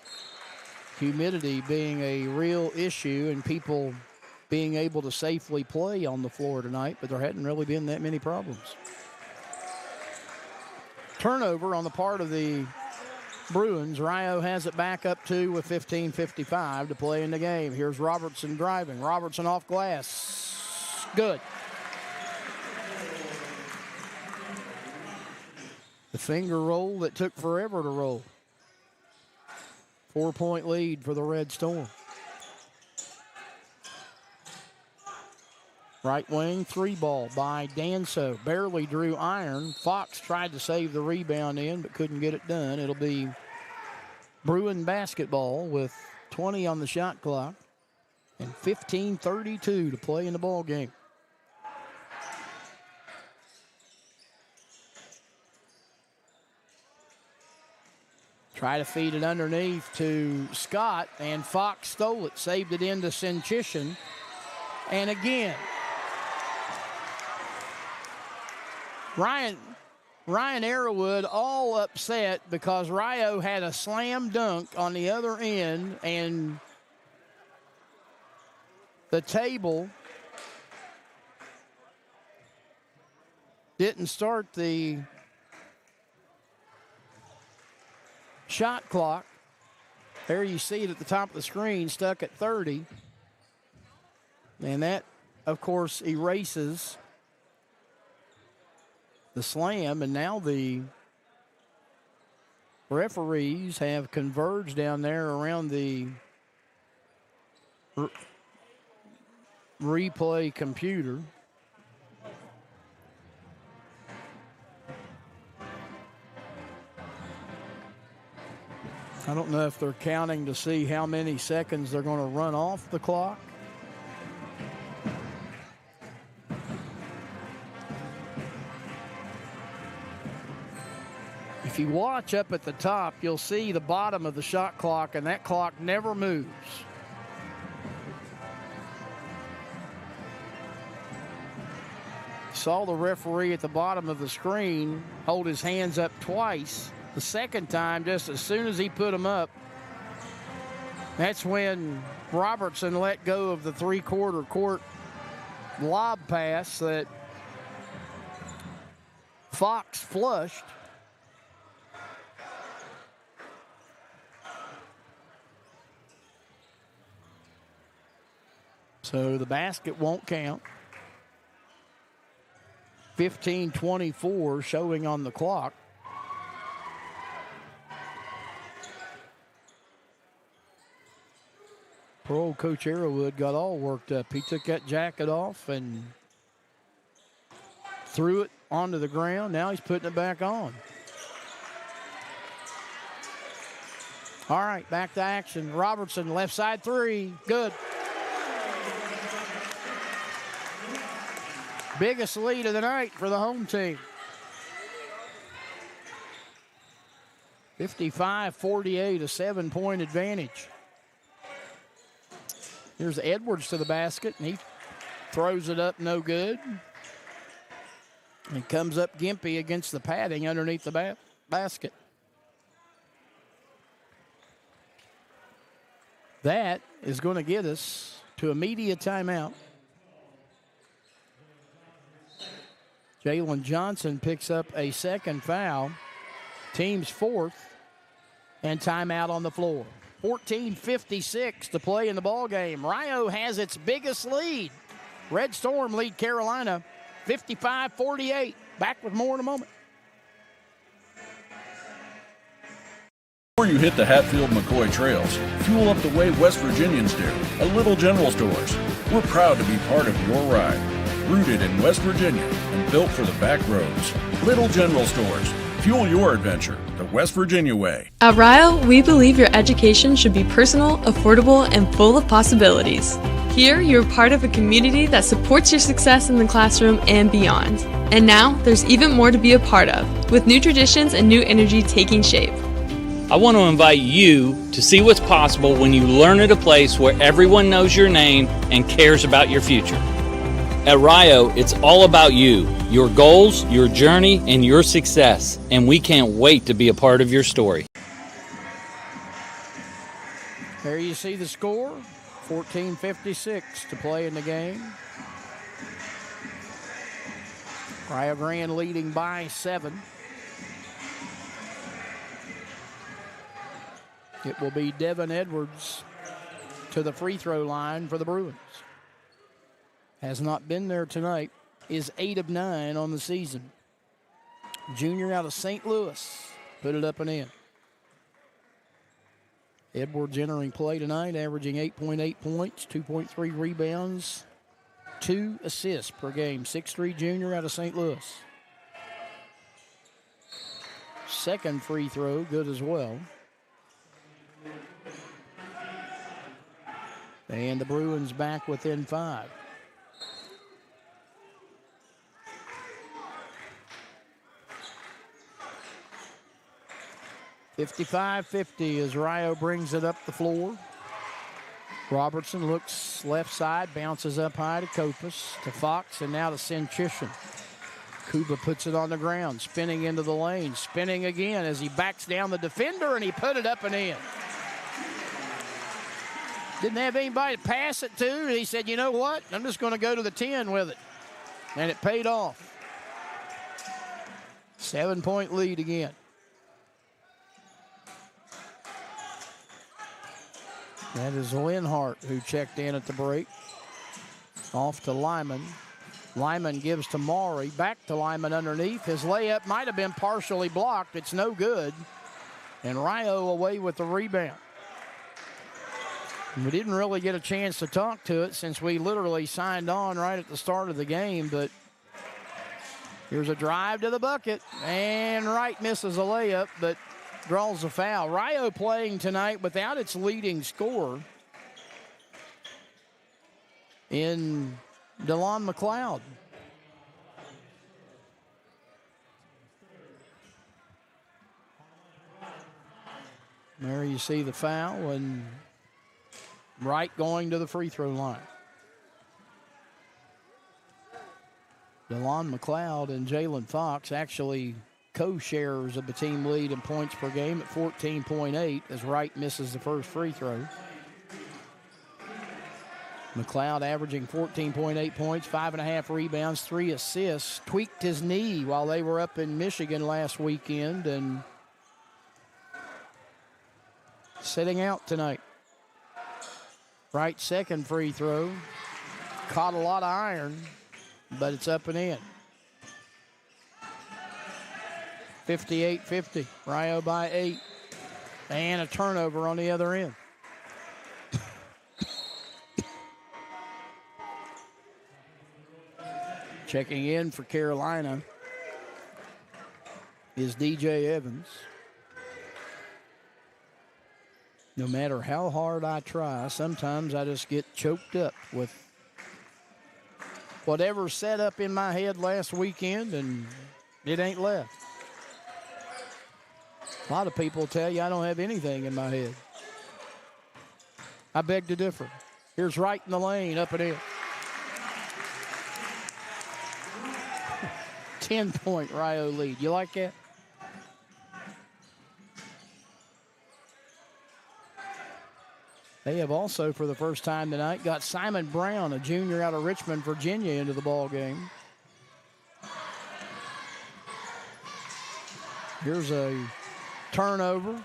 humidity being a real issue and people being able to safely play on the floor tonight, but there hadn't really been that many problems. Turnover on the part of the Bruins. Rio has it back up 2 with 15:55 to play in the game. Here's Robertson driving. Robertson off glass. Good. The finger roll that took forever to roll. 4-point lead for the Red Storm. Right wing, 3-ball by Danso. Barely drew iron. Fox tried to save the rebound in, but couldn't get it done. It'll be Bruin basketball with 20 on the shot clock and 15:32 to play in the ball game. Try to feed it underneath to Scott, and Fox stole it, saved it into Sinchishan. And again, Ryan Arrowwood all upset because Rio had a slam dunk on the other end, and the table didn't start the shot clock. There you see it at the top of the screen, stuck at 30. And that, of course, erases the slam. And now the referees have converged down there around the replay computer. I don't know if they're counting to see how many seconds they're going to run off the clock. If you watch up at the top, you'll see the bottom of the shot clock, and that clock never moves. Saw the referee at the bottom of the screen hold his hands up twice. The second time, just as soon as he put them up, that's when Robertson let go of the three-quarter court lob pass that Fox flushed. So the basket won't count. 15:24 showing on the clock. Poor old Coach Arrowwood got all worked up. He took that jacket off and threw it onto the ground. Now he's putting it back on. All right, back to action. Robertson, left side three. Good. Biggest lead of the night for the home team. 55-48, a 7-point advantage. Here's Edwards to the basket, and he throws it up no good. And comes up gimpy against the padding underneath the basket. That is going to get us to a media timeout. Jalen Johnson picks up a second foul. Team's fourth, and timeout on the floor. 14:56 to play in the ball game. Rio has its biggest lead. Red Storm lead Carolina 55-48. Back with more in a moment. Before you hit the Hatfield-McCoy trails, fuel up the way West Virginians do. A Little General Stores. We're proud to be part of your ride. Rooted in West Virginia and built for the back roads. Little General Stores. Fuel your adventure the West Virginia way. At Rio, we believe your education should be personal, affordable, and full of possibilities. Here, you're part of a community that supports your success in the classroom and beyond. And now, there's even more to be a part of, with new traditions and new energy taking shape. I want to invite you to see what's possible when you learn at a place where everyone knows your name and cares about your future. At Rio, it's all about you, your goals, your journey, and your success. And we can't wait to be a part of your story. There you see the score. 14:56 to play in the game. Rio Grande leading by 7. It will be Devin Edwards to the free throw line for the Bruins. Has not been there tonight. Is 8 of 9 on the season. Junior out of St. Louis. Put it up and in. Edwards entering play tonight, averaging 8.8 points, 2.3 rebounds, 2 assists per game. 6'3" junior out of St. Louis. Second free throw, good as well. And the Bruins back within 5. $55-50 as Rio brings it up the floor. Robertson looks left side, bounces up high to Kopus, to Fox, and now to Sinchishин. Kuba puts it on the ground, spinning into the lane, spinning again as he backs down the defender, and he put it up and in. Didn't have anybody to pass it to. He said, you know what? I'm just going to go to the 10 with it. And it paid off. 7-point lead again. That is Linhart who checked in at the break. Off to Lyman. Lyman gives to Maury. Back to Lyman underneath. His layup might have been partially blocked. It's no good. And Rio away with the rebound. We didn't really get a chance to talk to it since we literally signed on right at the start of the game, but here's a drive to the bucket, and Wright misses a layup, but draws a foul. Rio playing tonight without its leading scorer in DeLon McLeod. There you see the foul, and Wright going to the free throw line. DeLon McLeod and Jalen Fox actually co-sharers of the team lead in points per game at 14.8 as Wright misses the first free throw. McLeod averaging 14.8 points, 5.5 rebounds, 3 assists. Tweaked his knee while they were up in Michigan last weekend and sitting out tonight. Wright's second free throw. Caught a lot of iron, but it's up and in. 58-50. Rio by 8. And a turnover on the other end. Checking in for Carolina is DJ Evans. No matter how hard I try, sometimes I just get choked up with whatever's set up in my head last weekend, and it ain't left. A lot of people tell you I don't have anything in my head. I beg to differ. Here's right in the lane, up and in. 10-point Rio lead. You like that? They have also, for the first time tonight, got Simon Brown, a junior out of Richmond, Virginia, into the ball game. Here's a turnover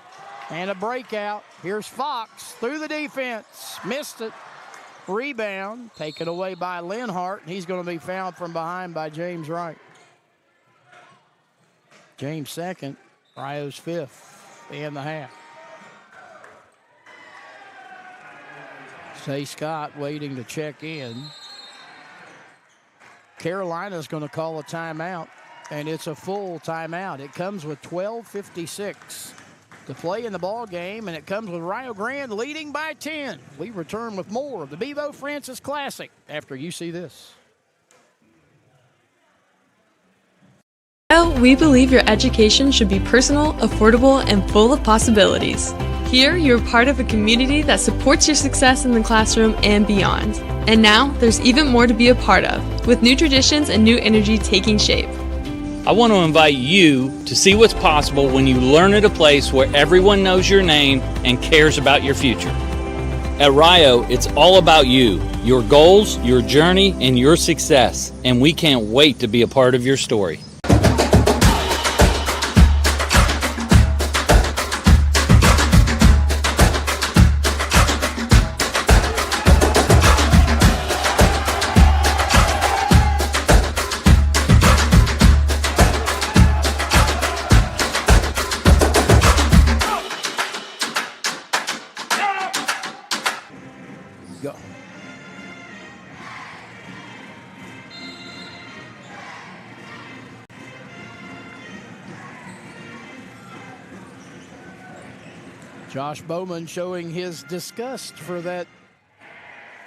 and a breakout. Here's Fox through the defense. Missed it. Rebound taken away by Linhart. He's going to be fouled from behind by James Wright. James second, Rio's fifth in the half. Zay Scott waiting to check in. Carolina's going to call a timeout, and it's a full timeout. It comes with 12:56 to play in the ball game, and it comes with Rio Grande leading by 10. We return with more of the Bevo Francis Classic after you see this. We believe your education should be personal, affordable, and full of possibilities. Here, you're part of a community that supports your success in the classroom and beyond. And now, there's even more to be a part of, with new traditions and new energy taking shape. I want to invite you to see what's possible when you learn at a place where everyone knows your name and cares about your future. At Rio, it's all about you, your goals, your journey, and your success. And we can't wait to be a part of your story. Go. Josh Bowman showing his disgust for that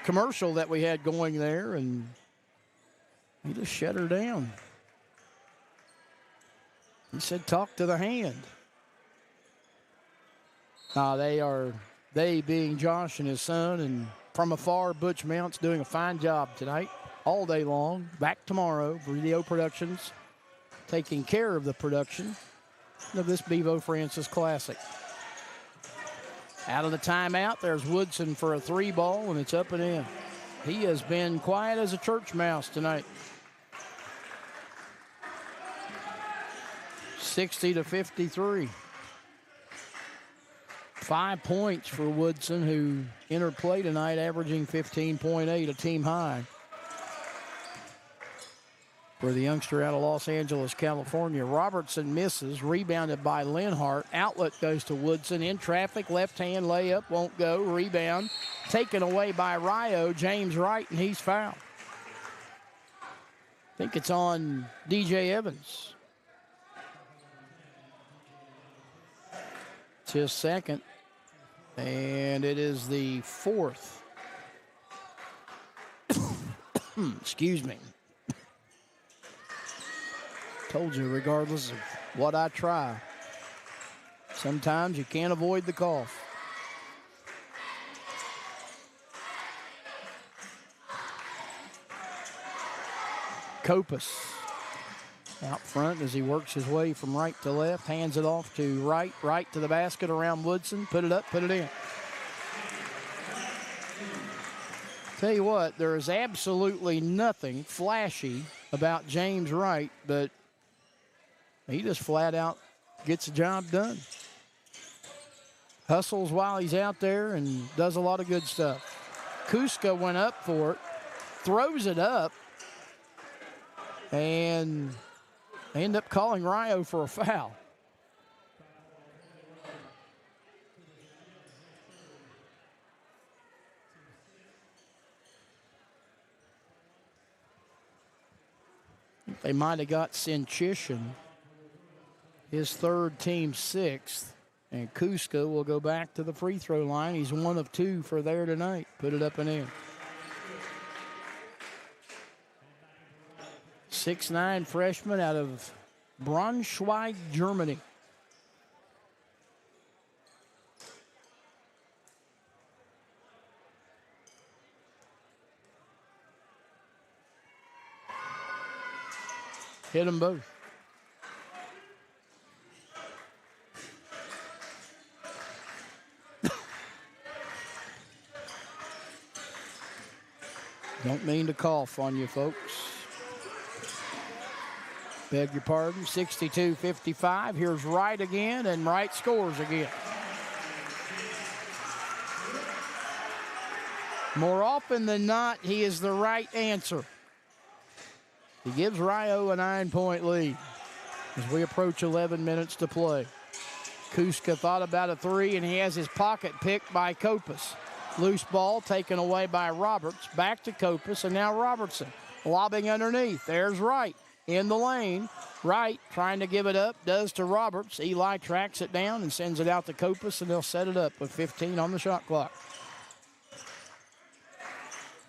commercial that we had going there, and he just shut her down. He said, talk to the hand. They being Josh and his son, and from afar, Butch Mounts doing a fine job tonight, all day long. Back tomorrow, Video Productions, taking care of the production of this Bevo Francis Classic. Out of the timeout, there's Woodson for a 3-ball, and it's up and in. He has been quiet as a church mouse tonight. 60-53. 5 points for Woodson, who entered play tonight averaging 15.8, a team high. For the youngster out of Los Angeles, California. Robertson misses, rebounded by Linhart. Outlet goes to Woodson. In traffic, left-hand layup, won't go. Rebound taken away by Rio. James Wright, and he's fouled. I think it's on DJ Evans. It's his second, and it is the fourth. Excuse me. Told you, regardless of what I try, sometimes you can't avoid the cough. Kopus out front as he works his way from right to left, hands it off to right to the basket around Woodson, put it up, put it in. Tell you what, there is absolutely nothing flashy about James Wright, but he just flat out gets the job done. Hustles while he's out there and does a lot of good stuff. Kuska went up for it, throws it up, and they end up calling Rio for a foul. They might have got Sinchishin, his third, team sixth. And Kuska will go back to the free throw line. He's 1 of 2 for there tonight. Put it up and in. 6'9" freshman out of Braunschweig, Germany. Hit them both. Don't mean to cough on you, folks. Beg your pardon. 62-55. Here's Wright again, and Wright scores again. More often than not, he is the right answer. He gives Rio a 9-point lead as we approach 11 minutes to play. Kuska thought about a three, and he has his pocket picked by Kopus. Loose ball taken away by Roberts. Back to Kopus, and now Robertson lobbing underneath. There's Wright in the lane. Wright trying to give it up, does to Roberts. Eli tracks it down and sends it out to Kopus, and they'll set it up with 15 on the shot clock.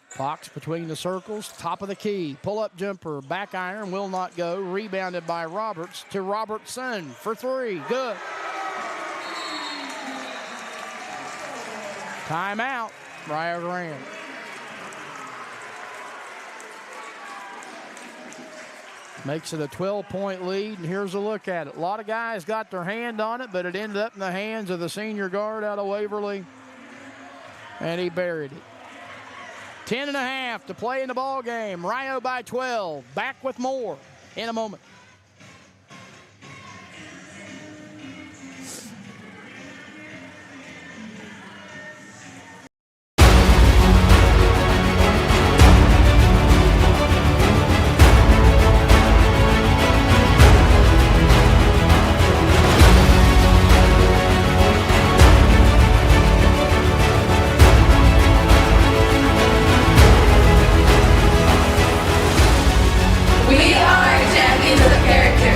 Fox between the circles, top of the key. Pull-up jumper, back iron, will not go. Rebounded by Roberts to Robertson for three. Good. Timeout, Rio Grande. Makes it a 12-point lead, and here's a look at it. A lot of guys got their hand on it, but it ended up in the hands of the senior guard out of Waverly, and he buried it. 10.5 to play in the ball game. Rio by 12. Back with more in a moment. We are champions of character.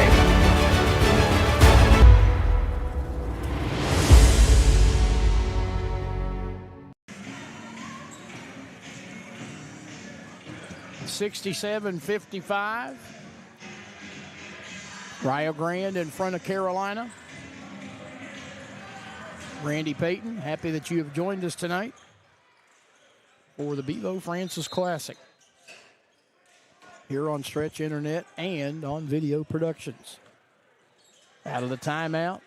$67-55. Rio Grande in front of Carolina. Randy Payton, happy that you have joined us tonight for the Bevo Francis Classic here on Stretch Internet and on Video Productions. Out of the timeout,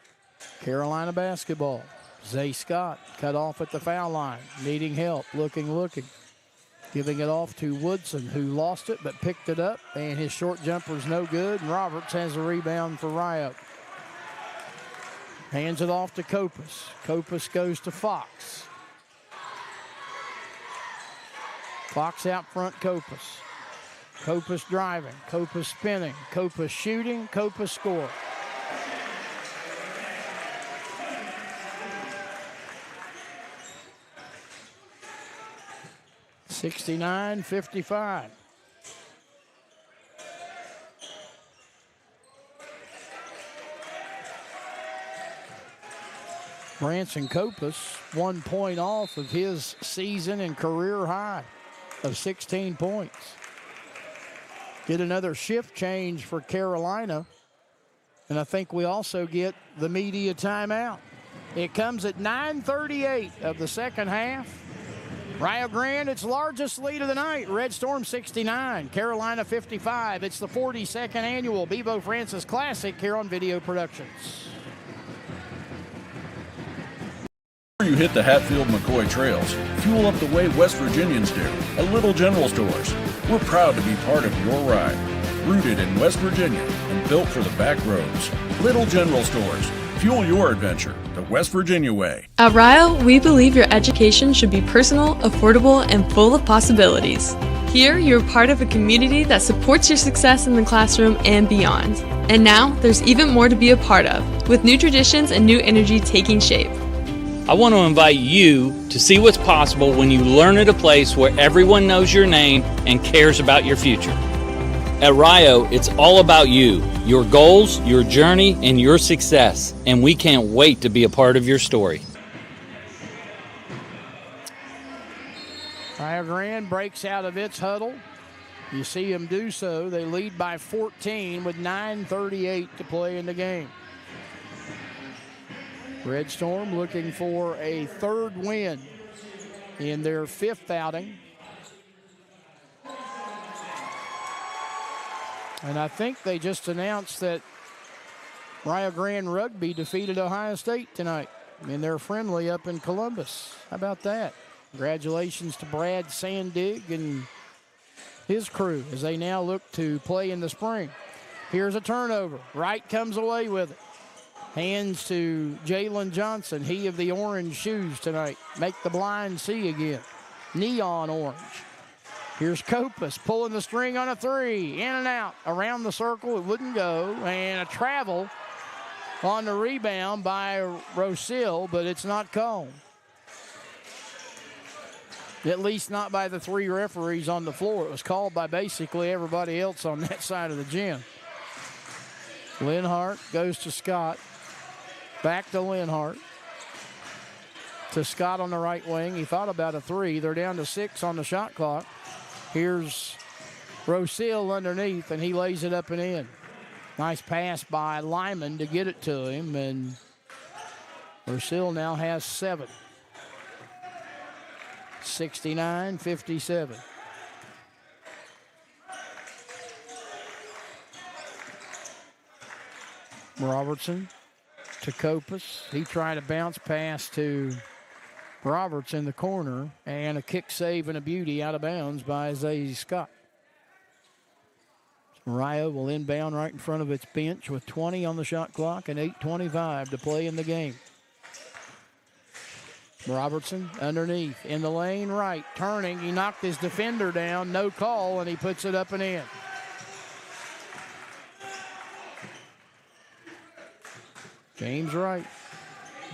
Carolina basketball. Zay Scott cut off at the foul line, needing help, looking. Giving it off to Woodson, who lost it but picked it up, and his short jumper's no good, and Roberts has a rebound for Rio. Hands it off to Kopus. Kopus goes to Fox. Fox out front, Kopus. Kopus driving, Kopus spinning, Kopus shooting, Kopus score. $69-55. Branson Kopus 1 point off of his season and career high of 16 points. Get another shift change for Carolina, and I think we also get the media timeout. It comes at 9:38 of the second half. Rio Grande, its largest lead of the night. Red Storm 69, Carolina 55. It's the 42nd annual Bevo Francis Classic here on Video Productions. Before you hit the Hatfield-McCoy trails, fuel up the way West Virginians do at Little General Stores. We're proud to be part of your ride. Rooted in West Virginia and built for the back roads. Little General Stores. Fuel your adventure the West Virginia way. At Rio, we believe your education should be personal, affordable, and full of possibilities. Here, you're part of a community that supports your success in the classroom and beyond. And now, there's even more to be a part of, with new traditions and new energy taking shape. I want to invite you to see what's possible when you learn at a place where everyone knows your name and cares about your future. At Rio, it's all about you, your goals, your journey, and your success. And we can't wait to be a part of your story. Rio Grande breaks out of its huddle. You see them do so. They lead by 14 with 9:38 to play in the game. Red Storm looking for a third win in their fifth outing. And I think they just announced that Rio Grande Rugby defeated Ohio State tonight in their friendly up in Columbus. How about that? Congratulations to Brad Sandig and his crew as they now look to play in the spring. Here's a turnover. Wright comes away with it. Hands to Jalen Johnson, he of the orange shoes tonight. Make the blind see again. Neon orange. Here's Copas pulling the string on a three. In and out. Around the circle, it wouldn't go. And a travel on the rebound by Rosil, but it's not called. At least not by the three referees on the floor. It was called by basically everybody else on that side of the gym. Linhart goes to Scott. Back to Linhart. To Scott on the right wing. He thought about a three. They're down to 6 on the shot clock. Here's Rosil underneath, and he lays it up and in. Nice pass by Lyman to get it to him, and Rosil now has 7. 69-57. Robertson to Copas. He tried a bounce pass to Roberts in the corner, and a kick save and a beauty out of bounds by Zay Scott. Rio will inbound right in front of its bench with 20 on the shot clock and 8:25 to play in the game. Robertson underneath in the lane right, turning. He knocked his defender down, no call, and he puts it up and in. James Wright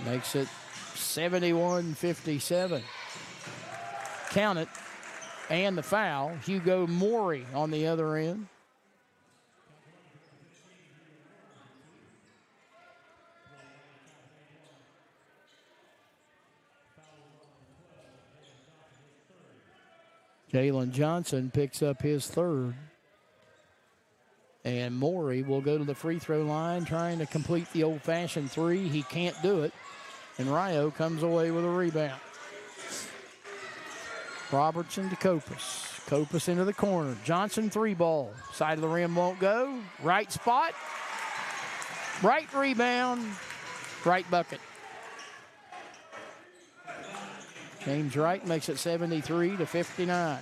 makes it 71-57. Count it. And the foul. Hugo Morey on the other end. Jalen Johnson picks up his third. And Morey will go to the free throw line trying to complete the old-fashioned three. He can't do it. And Rio comes away with a rebound. Robertson to Copas. Copas into the corner. Johnson three ball. Side of the rim won't go. Right spot. Right rebound. Right bucket. James Wright makes it 73-59.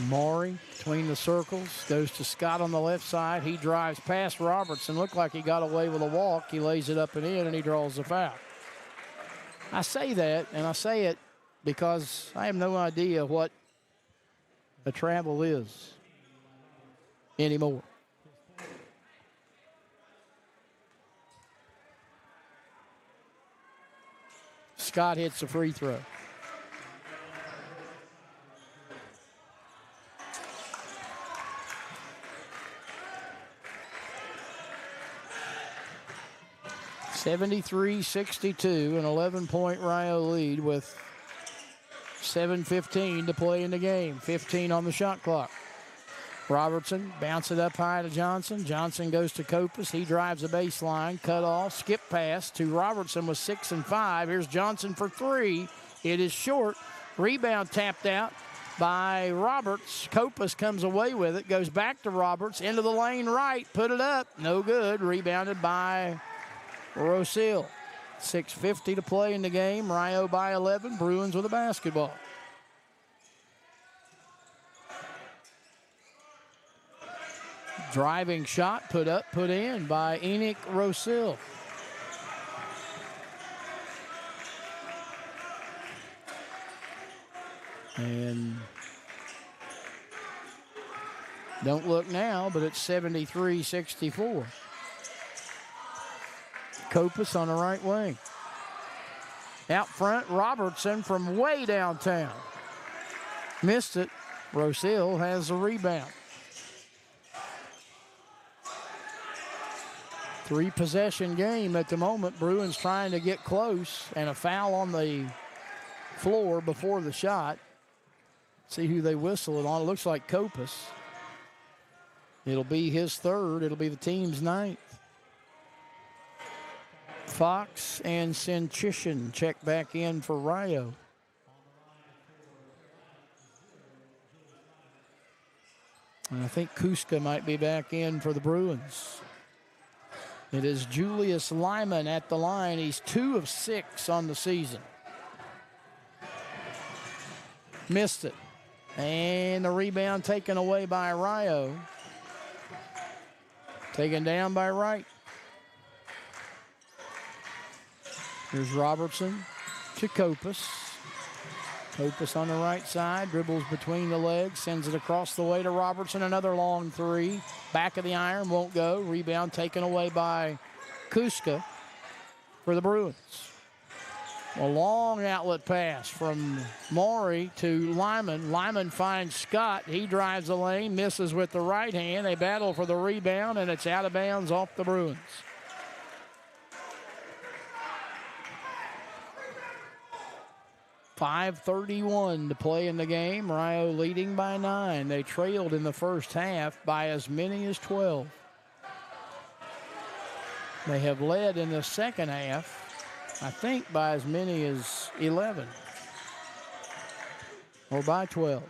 Morey between the circles, goes to Scott on the left side. He drives past Robertson. Looked like he got away with a walk. He lays it up and in, and he draws the foul. I say that, and I say it because I have no idea what a travel is anymore. Scott hits the free throw. (73-62), an 11-point Rio lead with 7:15 to play in the game. 15 on the shot clock. Robertson bounce it up high to Johnson. Johnson goes to Copas. He drives the baseline, cut off, skip pass to Robertson with 6 and 5. Here's Johnson for three. It is short. Rebound tapped out by Roberts. Copas comes away with it, goes back to Roberts, into the lane right, put it up. No good. Rebounded by Rosil. 6:50 to play in the game. Rio by 11. Bruins with a basketball. Driving shot, put up, put in by Enoch Rosil. And don't look now, but it's 73-64. Copas on the right wing. Out front, Robertson from way downtown. Missed it. Rosehill has the rebound. 3-possession game at the moment. Bruins trying to get close, and a foul on the floor before the shot. See who they whistle it on. It looks like Kopus. It'll be his third. It'll be the team's ninth. Fox and Senchishin check back in for Rio. And I think Kuska might be back in for the Bruins. It is Julius Lyman at the line. He's 2 of 6 on the season. Missed it. And the rebound taken away by Rio. Taken down by Wright. Here's Robertson to Kopus. Kopus on the right side, dribbles between the legs, sends it across the way to Robertson. Another long three. Back of the iron, won't go. Rebound taken away by Kuska for the Bruins. A long outlet pass from Maury to Lyman. Lyman finds Scott. He drives the lane, misses with the right hand. They battle for the rebound, and it's out of bounds off the Bruins. .5:31 to play in the game. Rio leading by 9. They trailed in the first half by as many as 12. They have led in the second half, I think, by as many as 11. Or by 12.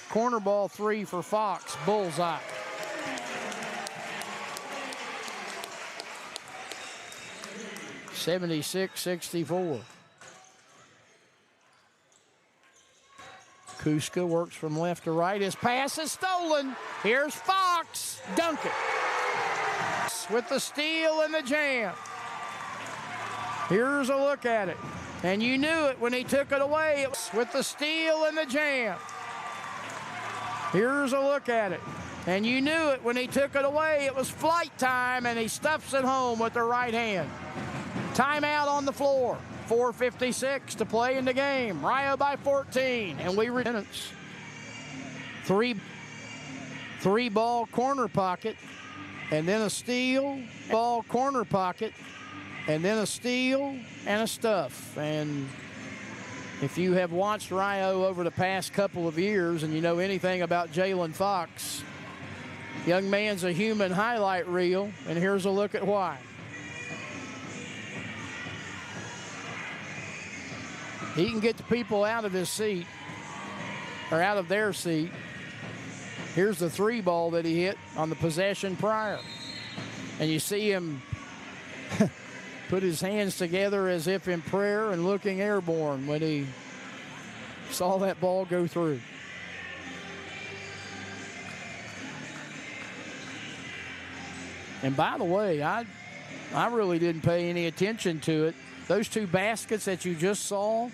Corner ball 3 for Fox. Bullseye. (76-64). Kuska works from left to right. His pass is stolen. Here's Fox. Dunk it. With the steal and the jam. Here's a look at it. And you knew it when he took it away. With the steal and the jam. Here's a look at it. And you knew it when he took it away. It was flight time, and he stuffs it home with the right hand. Timeout on the floor. 4:56 to play in the game. Rio by 14, and we minutes. Three ball corner pocket, and then a steal. Ball corner pocket, and then a steal and a stuff. And if you have watched Rio over the past couple of years, and you know anything about Jalen Fox, young man's a human highlight reel, and here's a look at why. He can get the people out of his seat, or out of their seat. Here's the 3 ball that he hit on the possession prior. And you see him put his hands together as if in prayer and looking airborne when he saw that ball go through. And by the way, I really didn't pay any attention to it. Those 2 baskets that you just saw,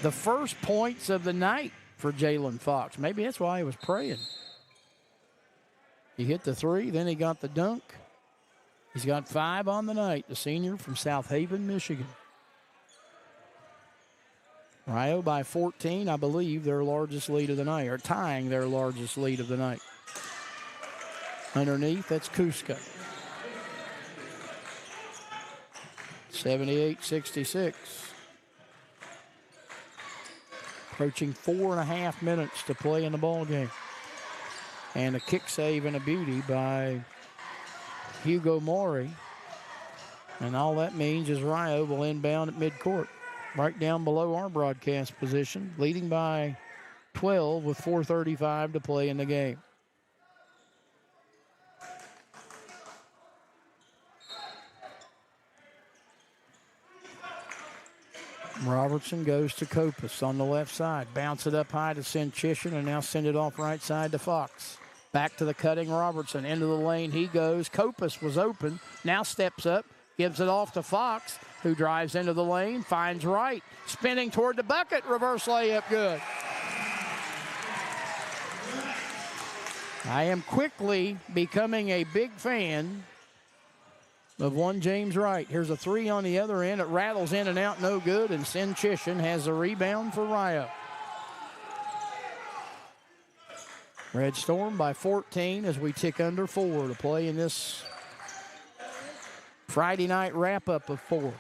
the first points of the night for Jalen Fox. Maybe that's why he was praying. He hit the 3, then he got the dunk. He's got 5 on the night, the senior from South Haven, Michigan. Rio by 14, I believe, their largest lead of the night, or tying their largest lead of the night. Underneath, that's Kuska. 78-66. Approaching 4.5 minutes to play in the ball game. And a kick save and a beauty by Hugo Maury. And all that means is Rio will inbound at midcourt, right down below our broadcast position, leading by 12 with 4:35 to play in the game. Robertson goes to Kopus on the left side. Bounce it up high to Senchishin, and now send it off right side to Fox. Back to the cutting Robertson. Into the lane he goes. Kopus was open. Now steps up. Gives it off to Fox, who drives into the lane. Finds Wright. Spinning toward the bucket. Reverse layup good. I am quickly becoming a big fan of one James Wright. Here's a three on the other end. It rattles in and out, no good, and Sin Chisholm has the rebound for Rio. Red Storm by 14 as we tick under 4 to play in this Friday night wrap-up of 4.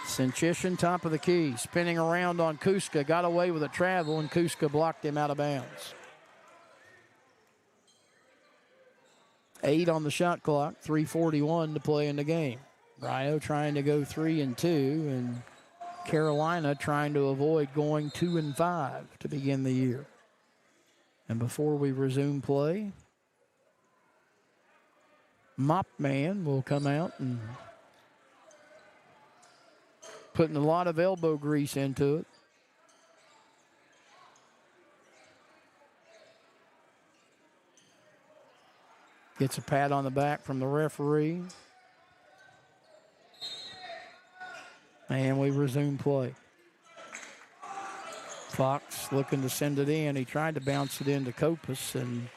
Sinchishan, top of the key, spinning around on Kuska, got away with a travel, and Kuska blocked him out of bounds. 8 on the shot clock, 3:41 to play in the game. Rio trying to go 3-2, and Carolina trying to avoid going 2-5 to begin the year. And before we resume play, Mop Man will come out and putting a lot of elbow grease into it. Gets a pat on the back from the referee. And we resume play. Fox looking to send it in. He tried to bounce it into Kopus, and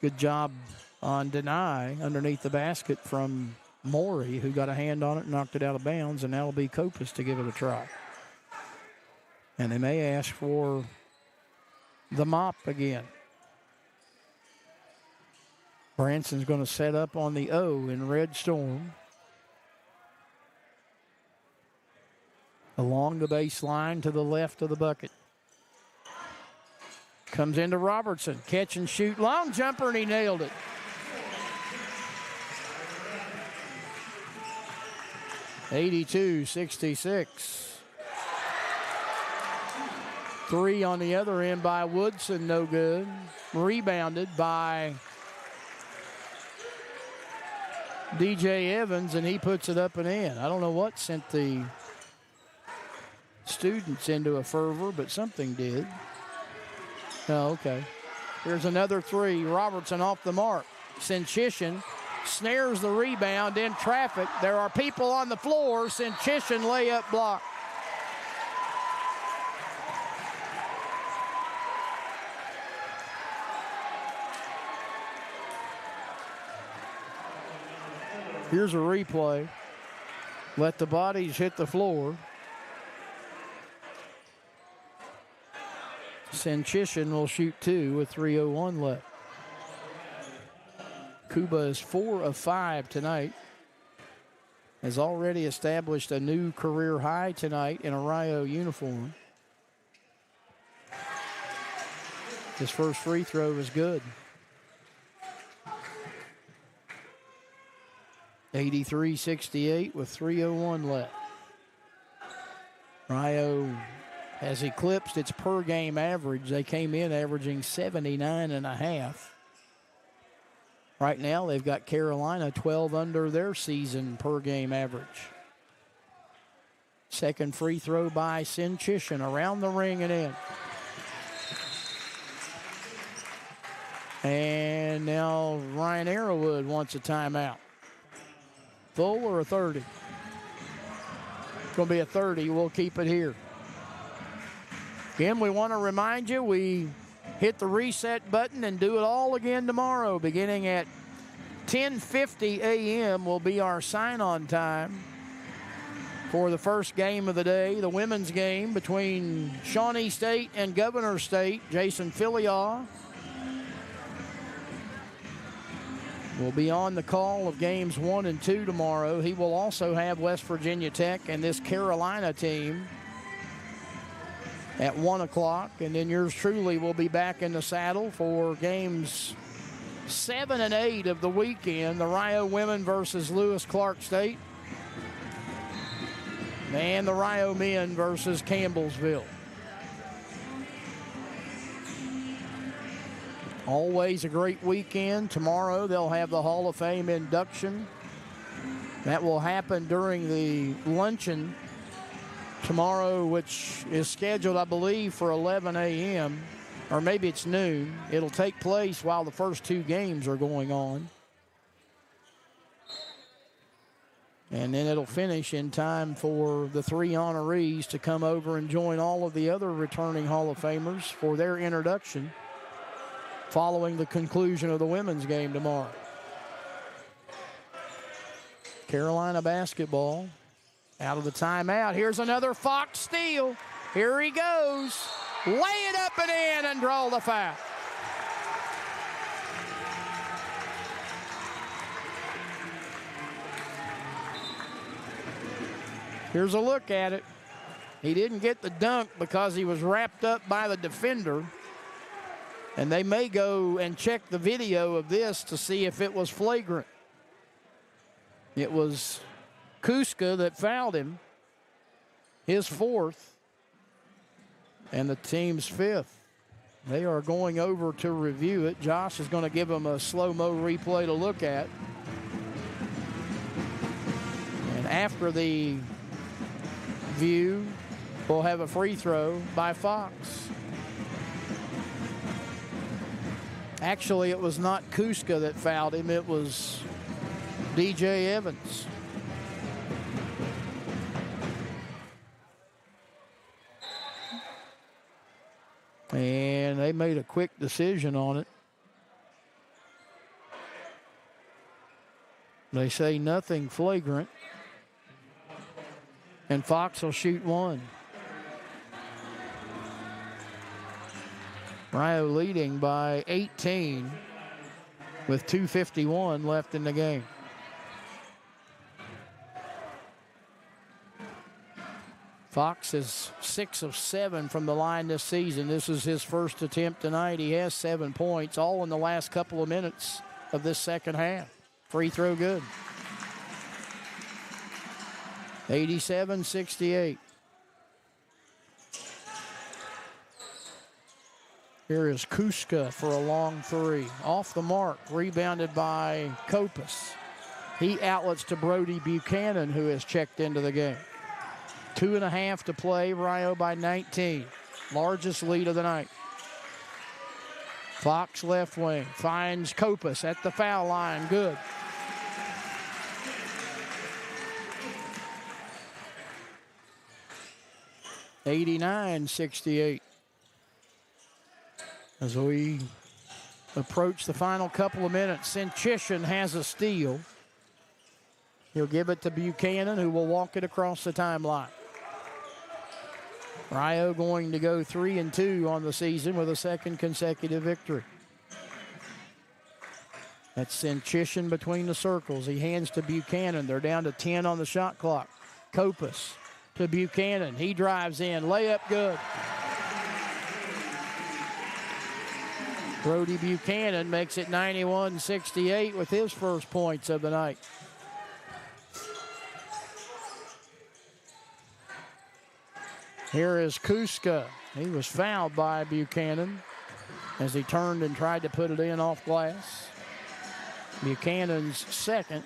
good job on deny underneath the basket from Morey, who got a hand on it and knocked it out of bounds, and now it'll be Kopus to give it a try. And they may ask for the mop again. Branson's going to set up on the O in Red Storm. Along the baseline to the left of the bucket. Comes into Robertson. Catch and shoot. Long jumper, and he nailed it. (82-66). 3 on the other end by Woodson, no good. Rebounded by DJ Evans, and he puts it up and in. I don't know what sent the students into a fervor, but something did. Oh, okay. Here's another 3. Robertson off the mark. Sinchishan snares the rebound in traffic. There are people on the floor. Sinchishan layup block. Here's a replay. Let the bodies hit the floor. Sinchishan will shoot 2 with 3:01 left. Kuba is 4 of 5 tonight. Has already established a new career high tonight in a Rio uniform. His first free throw was good. 83-68 with 3:01 left. Rio has eclipsed its per game average. They came in averaging 79.5. Right now they've got Carolina 12 under their season per game average. Second free throw by Sinchishan around the ring and in. And now Ryan Arrowwood wants a timeout. Full or a 30? It's going to be a 30. We'll keep it here. Again, we want to remind you, we hit the reset button and do it all again tomorrow. Beginning at 10:50 a.m. will be our sign-on time for the first game of the day, the women's game between Shawnee State and Governor State. Jason Filiaw will be on the call of games 1 and 2 tomorrow. He will also have West Virginia Tech and this Carolina team at 1 o'clock. And then yours truly will be back in the saddle for games 7 and 8 of the weekend. The Rio women versus Lewis Clark State. And the Rio men versus Campbellsville. Always a great weekend. Tomorrow they'll have the Hall of Fame induction. That will happen during the luncheon tomorrow, which is scheduled, I believe, for 11 a.m. or maybe it's noon. It'll take place while the first 2 games are going on. And then it'll finish in time for the 3 honorees to come over and join all of the other returning Hall of Famers for their introduction following the conclusion of the women's game tomorrow. Carolina basketball out of the timeout. Here's another Fox steal. Here he goes. Lay it up and in and draw the foul. Here's a look at it. He didn't get the dunk because he was wrapped up by the defender. And they may go and check the video of this to see if it was flagrant. It was Kuska that fouled him, his fourth, and the team's fifth. They are going over to review it. Josh is going to give them a slow-mo replay to look at. And after the view, we'll have a free throw by Fox. Actually, it was not Kuska that fouled him. It was DJ Evans. And they made a quick decision on it. They say nothing flagrant. And Fox will shoot one. Rio leading by 18 with 2:51 left in the game. Fox is 6 of 7 from the line this season. This is his first attempt tonight. He has 7 points, all in the last couple of minutes of this second half. Free throw good. 87-68. Here is Kuska for a long three. Off the mark, rebounded by Kopus. He outlets to Brody Buchanan, who has checked into the game. 2.5 to play, Rio by 19. Largest lead of the night. Fox left wing, finds Kopus at the foul line, good. (89-68). As we approach the final couple of minutes, Centishian has a steal. He'll give it to Buchanan, who will walk it across the timeline. Rio going to go 3-2 on the season with a second consecutive victory. That's Centishian between the circles. He hands to Buchanan. They're down to 10 on the shot clock. Kopus to Buchanan. He drives in. Layup good. Brody Buchanan makes it 91-68 with his first points of the night. Here is Kuska. He was fouled by Buchanan as he turned and tried to put it in off glass. Buchanan's second.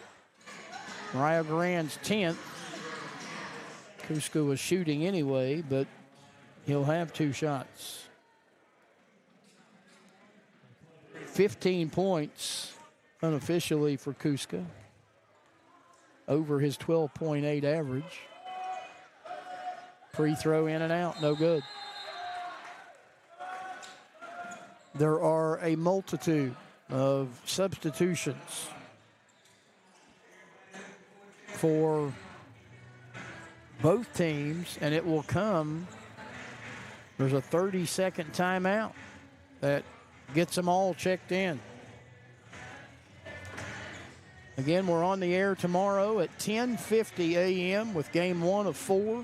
Rio Grande's 10th. Kuska was shooting anyway, but he'll have 2 shots. 15 points unofficially for Kuska, over his 12.8 average. Free throw in and out, no good. There are a multitude of substitutions for both teams, and it will come. There's a 30-second timeout that gets them all checked in. Again, we're on the air tomorrow at 10:50 a.m. with game 1 of 4.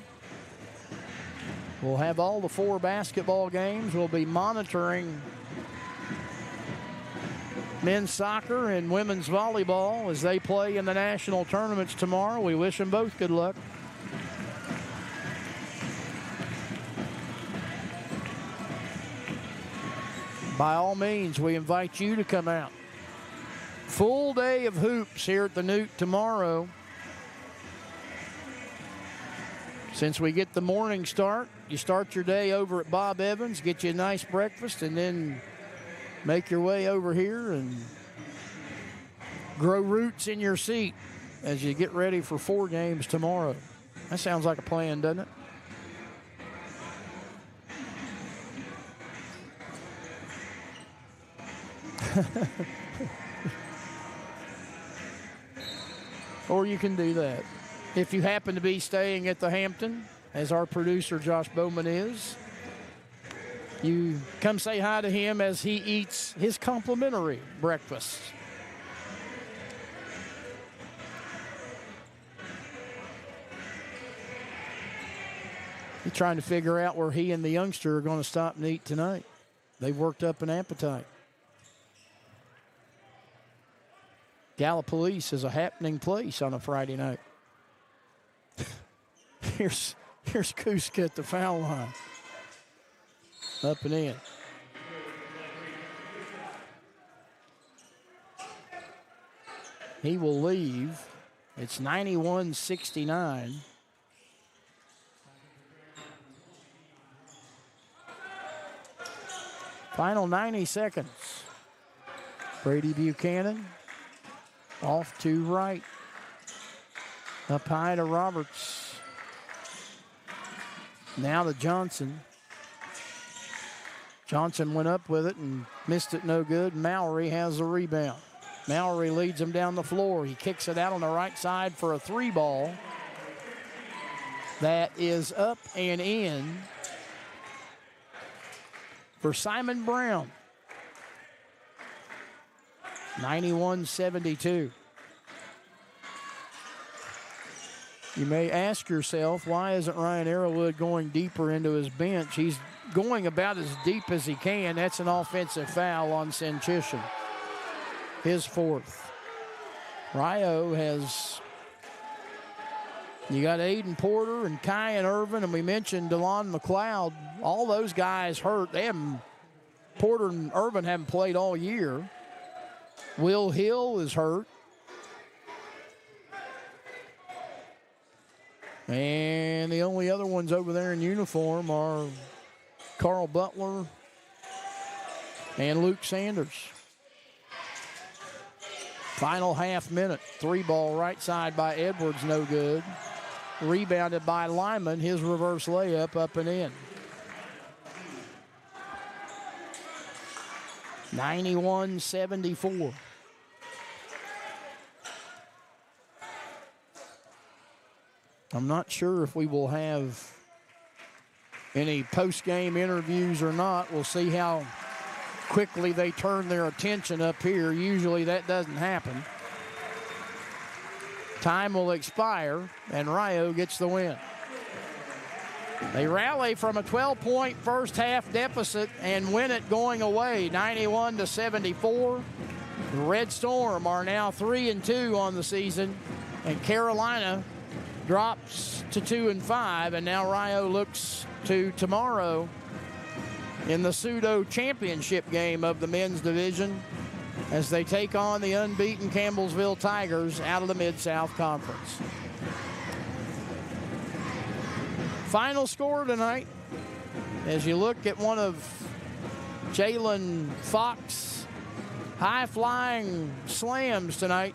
We'll have all the 4 basketball games. We'll be monitoring men's soccer and women's volleyball as they play in the national tournaments tomorrow. We wish them both good luck. By all means, we invite you to come out. Full day of hoops here at the Newt tomorrow. Since we get the morning start, you start your day over at Bob Evans, get you a nice breakfast, and then make your way over here and grow roots in your seat as you get ready for 4 games tomorrow. That sounds like a plan, doesn't it? Or you can do that. If you happen to be staying at the Hampton, as our producer Josh Bowman is, you come say hi to him as he eats his complimentary breakfast. He's trying to figure out where he and the youngster are going to stop and eat tonight. They've worked up an appetite. Gallipolis is a happening place on a Friday night. Here's Kuska at the foul line. Up and in. He will leave. It's 91-69. Final 90 seconds. Brady Buchanan off to right. Up high to Roberts. Now to Johnson. Johnson went up with it and missed it no good. Mallory has the rebound. Mallory leads him down the floor. He kicks it out on the right side for a 3-ball. That is up and in for Simon Brown. 91-72. You may ask yourself, why isn't Ryan Arrowwood going deeper into his bench? He's going about as deep as he can. That's an offensive foul on Senchishan. His fourth. Rio has, you got Aiden Porter and Kai and Irvin, and we mentioned DeLon McLeod. All those guys hurt. Porter and Irvin haven't played all year. Will Hill is hurt. And the only other ones over there in uniform are Carl Butler and Luke Sanders. Final half minute. 3-ball right side by Edwards, no good. Rebounded by Lyman. His reverse layup up and in. 91-74. I'm not sure if we will have any post-game interviews or not. We'll see how quickly they turn their attention up here. Usually that doesn't happen. Time will expire, and Rio gets the win. They rally from a 12-point first-half deficit and win it going away, 91-74. The Red Storm are now 3-2 on the season, and Carolina drops to 2-5, and now Rio looks to tomorrow in the pseudo championship game of the men's division as they take on the unbeaten Campbellsville Tigers out of the Mid-South Conference. Final score tonight, as you look at one of Jalen Fox's high-flying slams tonight,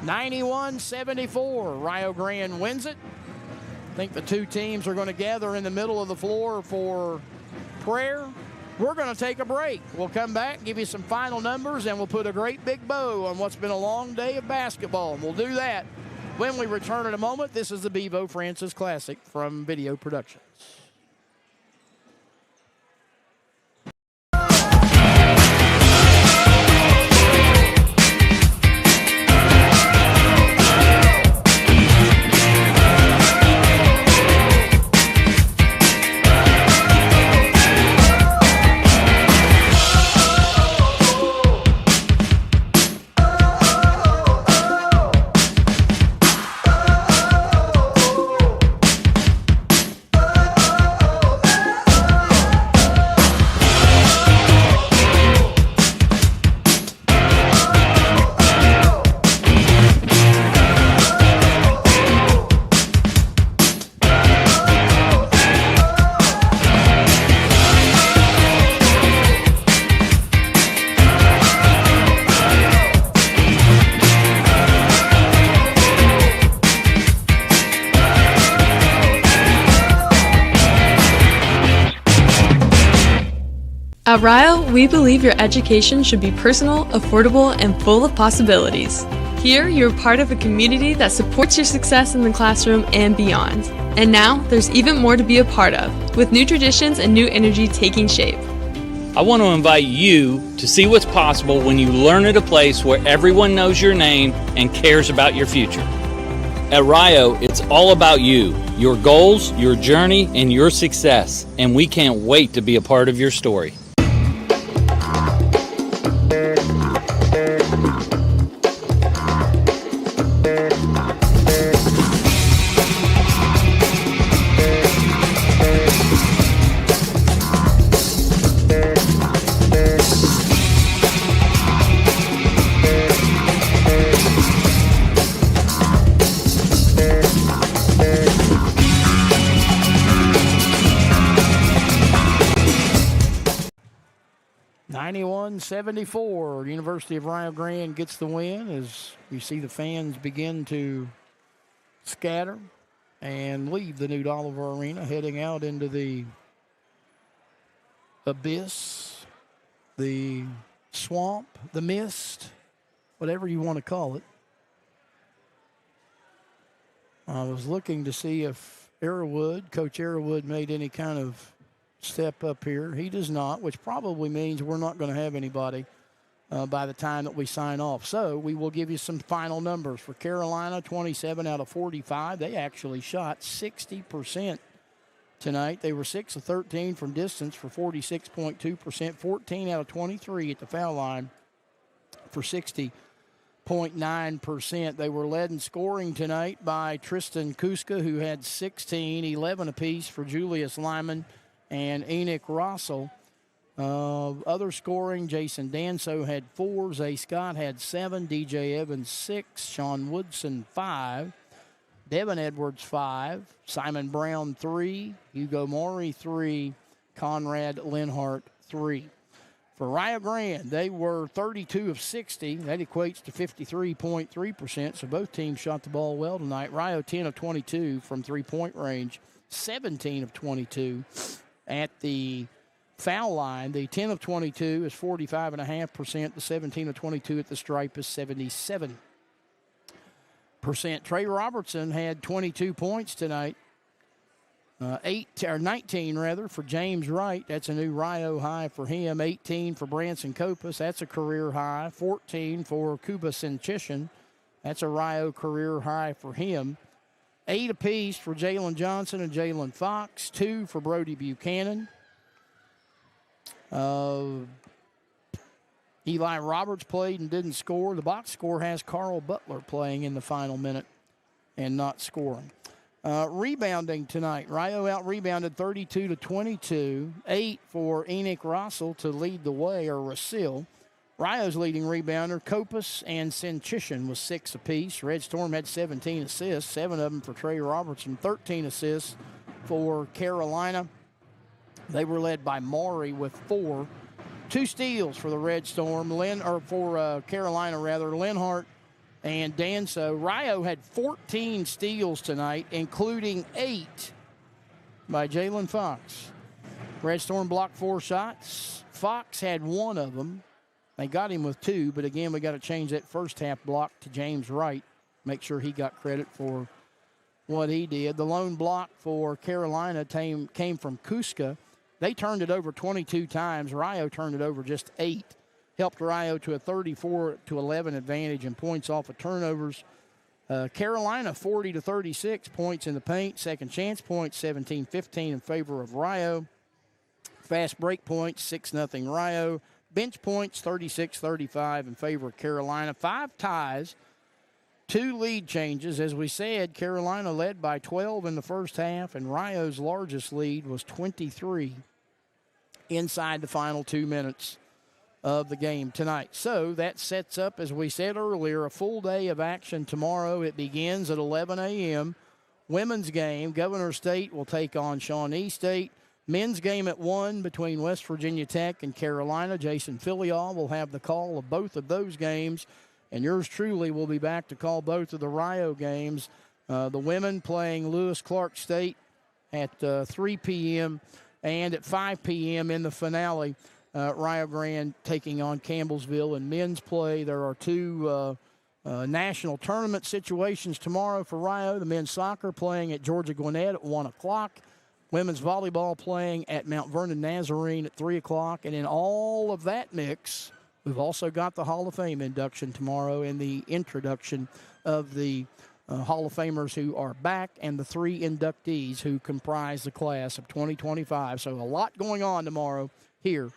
91-74. Rio Grande wins it. I think the two teams are going to gather in the middle of the floor for prayer. We're going to take a break. We'll come back, give you some final numbers, and we'll put a great big bow on what's been a long day of basketball. And we'll do that when we return in a moment. This is the Bevo Francis Classic from Video Productions. At Rio, we believe your education should be personal, affordable, and full of possibilities. Here, you're part of a community that supports your success in the classroom and beyond. And now, there's even more to be a part of, with new traditions and new energy taking shape. I want to invite you to see what's possible when you learn at a place where everyone knows your name and cares about your future. At Rio, it's all about you, your goals, your journey, and your success, and we can't wait to be a part of your story. .74, University of Rio Grande gets the win as you see the fans begin to scatter and leave the Newt Oliver Arena, heading out into the abyss, the swamp, the mist, whatever you want to call it. I was looking to see if Coach Arrowwood made any kind of step up here. He does not, which probably means we're not going to have anybody by the time that we sign off. So we will give you some final numbers. For Carolina, 27 out of 45. They actually shot 60% tonight. They were 6 of 13 from distance for 46.2%, 14 out of 23 at the foul line for 60.9%. They were led in scoring tonight by Tristan Kuska, who had 16, 11 apiece for Julius Lyman and Enoch Rossell. Other scoring, Jason Danso had 4, Zay Scott had 7, DJ Evans 6, Sean Woodson 5, Devin Edwards 5, Simon Brown 3, Hugo Maury 3, Conrad Linhart 3. For Rio Grande, they were 32 of 60. That equates to 53.3%, so both teams shot the ball well tonight. Rio 10 of 22 from three-point range, 17 of 22 at the foul line. The 10 of 22 is 45.5%. The 17 of 22 at the stripe is 77%. Trey Robertson had 22 points tonight. 19 for James Wright. That's a new Rio high for him. 18 for Branson Copas. That's a career high. 14 for Kuba Sinchishan. That's a Rio career high for him. 8 apiece for Jalen Johnson and Jalen Fox. 2 for Brody Buchanan. Eli Roberts played and didn't score. The box score has Carl Butler playing in the final minute and not scoring. Rebounding tonight, Rio out-rebounded 32 to 22. 8 for Enoch Rossell to lead the way, or Rassil. Rio's leading rebounder, Copas and Sinchishan, was 6 apiece. Red Storm had 17 assists, 7 of them for Trey Robertson, 13 assists for Carolina. They were led by Maury with 4. 2 steals for the Red Storm, Carolina. Linhart and Danso. Rio had 14 steals tonight, including 8 by Jalen Fox. Red Storm blocked 4 shots. Fox had 1 of them. They got him with 2, but again, we got to change that first half block to James Wright. Make sure he got credit for what he did. The lone block for Carolina came from Kuska. They turned it over 22 times. Rio turned it over just 8. Helped Rio to a 34-11 advantage in points off of turnovers. Carolina 40 to 36 points in the paint. Second chance points 17-15 in favor of Rio. Fast break points 6-0 Rio. Bench points 36-35 in favor of Carolina. 5 ties, 2 lead changes. As we said, Carolina led by 12 in the first half, and Rio's largest lead was 23 inside the final 2 minutes of the game tonight. So that sets up, as we said earlier, a full day of action tomorrow. It begins at 11 a.m. Women's game, Governor State will take on Shawnee State. Men's game at 1 between West Virginia Tech and Carolina. Jason Filial will have the call of both of those games, and yours truly will be back to call both of the Rio games. The women playing Lewis Clark State at 3 p.m. and at 5 p.m. in the finale. Rio Grande taking on Campbellsville in men's play. There are two national tournament situations tomorrow for Rio. The men's soccer playing at Georgia Gwinnett at 1 o'clock. Women's volleyball playing at Mount Vernon Nazarene at 3 o'clock. And in all of that mix, we've also got the Hall of Fame induction tomorrow and the introduction of the Hall of Famers who are back and the 3 inductees who comprise the class of 2025. So a lot going on tomorrow here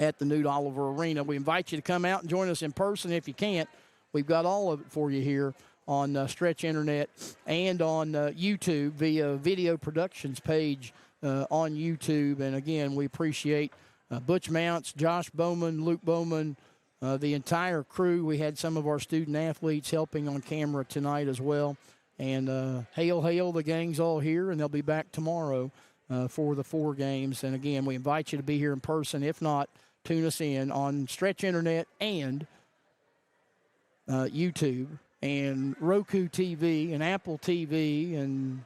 at the Newt Oliver Arena. We invite you to come out and join us in person if you can't. We've got all of it for you here on Stretch Internet and on YouTube via Video Productions page on YouTube. And, again, we appreciate Butch Mounts, Josh Bowman, Luke Bowman, the entire crew. We had some of our student athletes helping on camera tonight as well. And hail, the gang's all here, and they'll be back tomorrow for the 4 games. And, again, we invite you to be here in person. If not, tune us in on Stretch Internet and YouTube and Roku TV and Apple TV and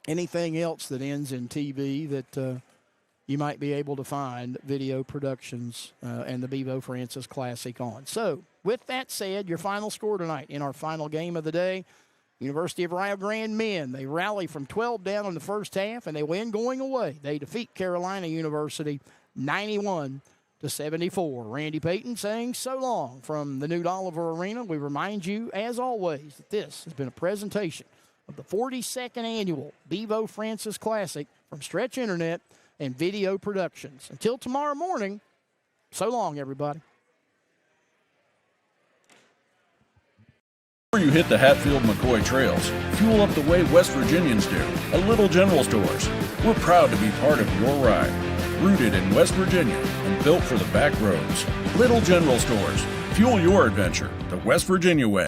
anything else that ends in TV that you might be able to find Video Productions and the Bevo Francis Classic on. So, with that said, your final score tonight in our final game of the day, University of Rio Grande men, they rally from 12 down in the first half, and they win going away. They defeat Carolina University 91-74. Randy Payton saying so long from the Newt Oliver Arena. We remind you, as always, that this has been a presentation of the 42nd annual Bevo Francis Classic from Stretch Internet and Video Productions. Until tomorrow morning, so long, everybody. Before you hit the Hatfield-McCoy trails, fuel up the way West Virginians do, a Little General Stores. We're proud to be part of your ride. Rooted in West Virginia and built for the back roads. Little General Stores. Fuel your adventure the West Virginia way.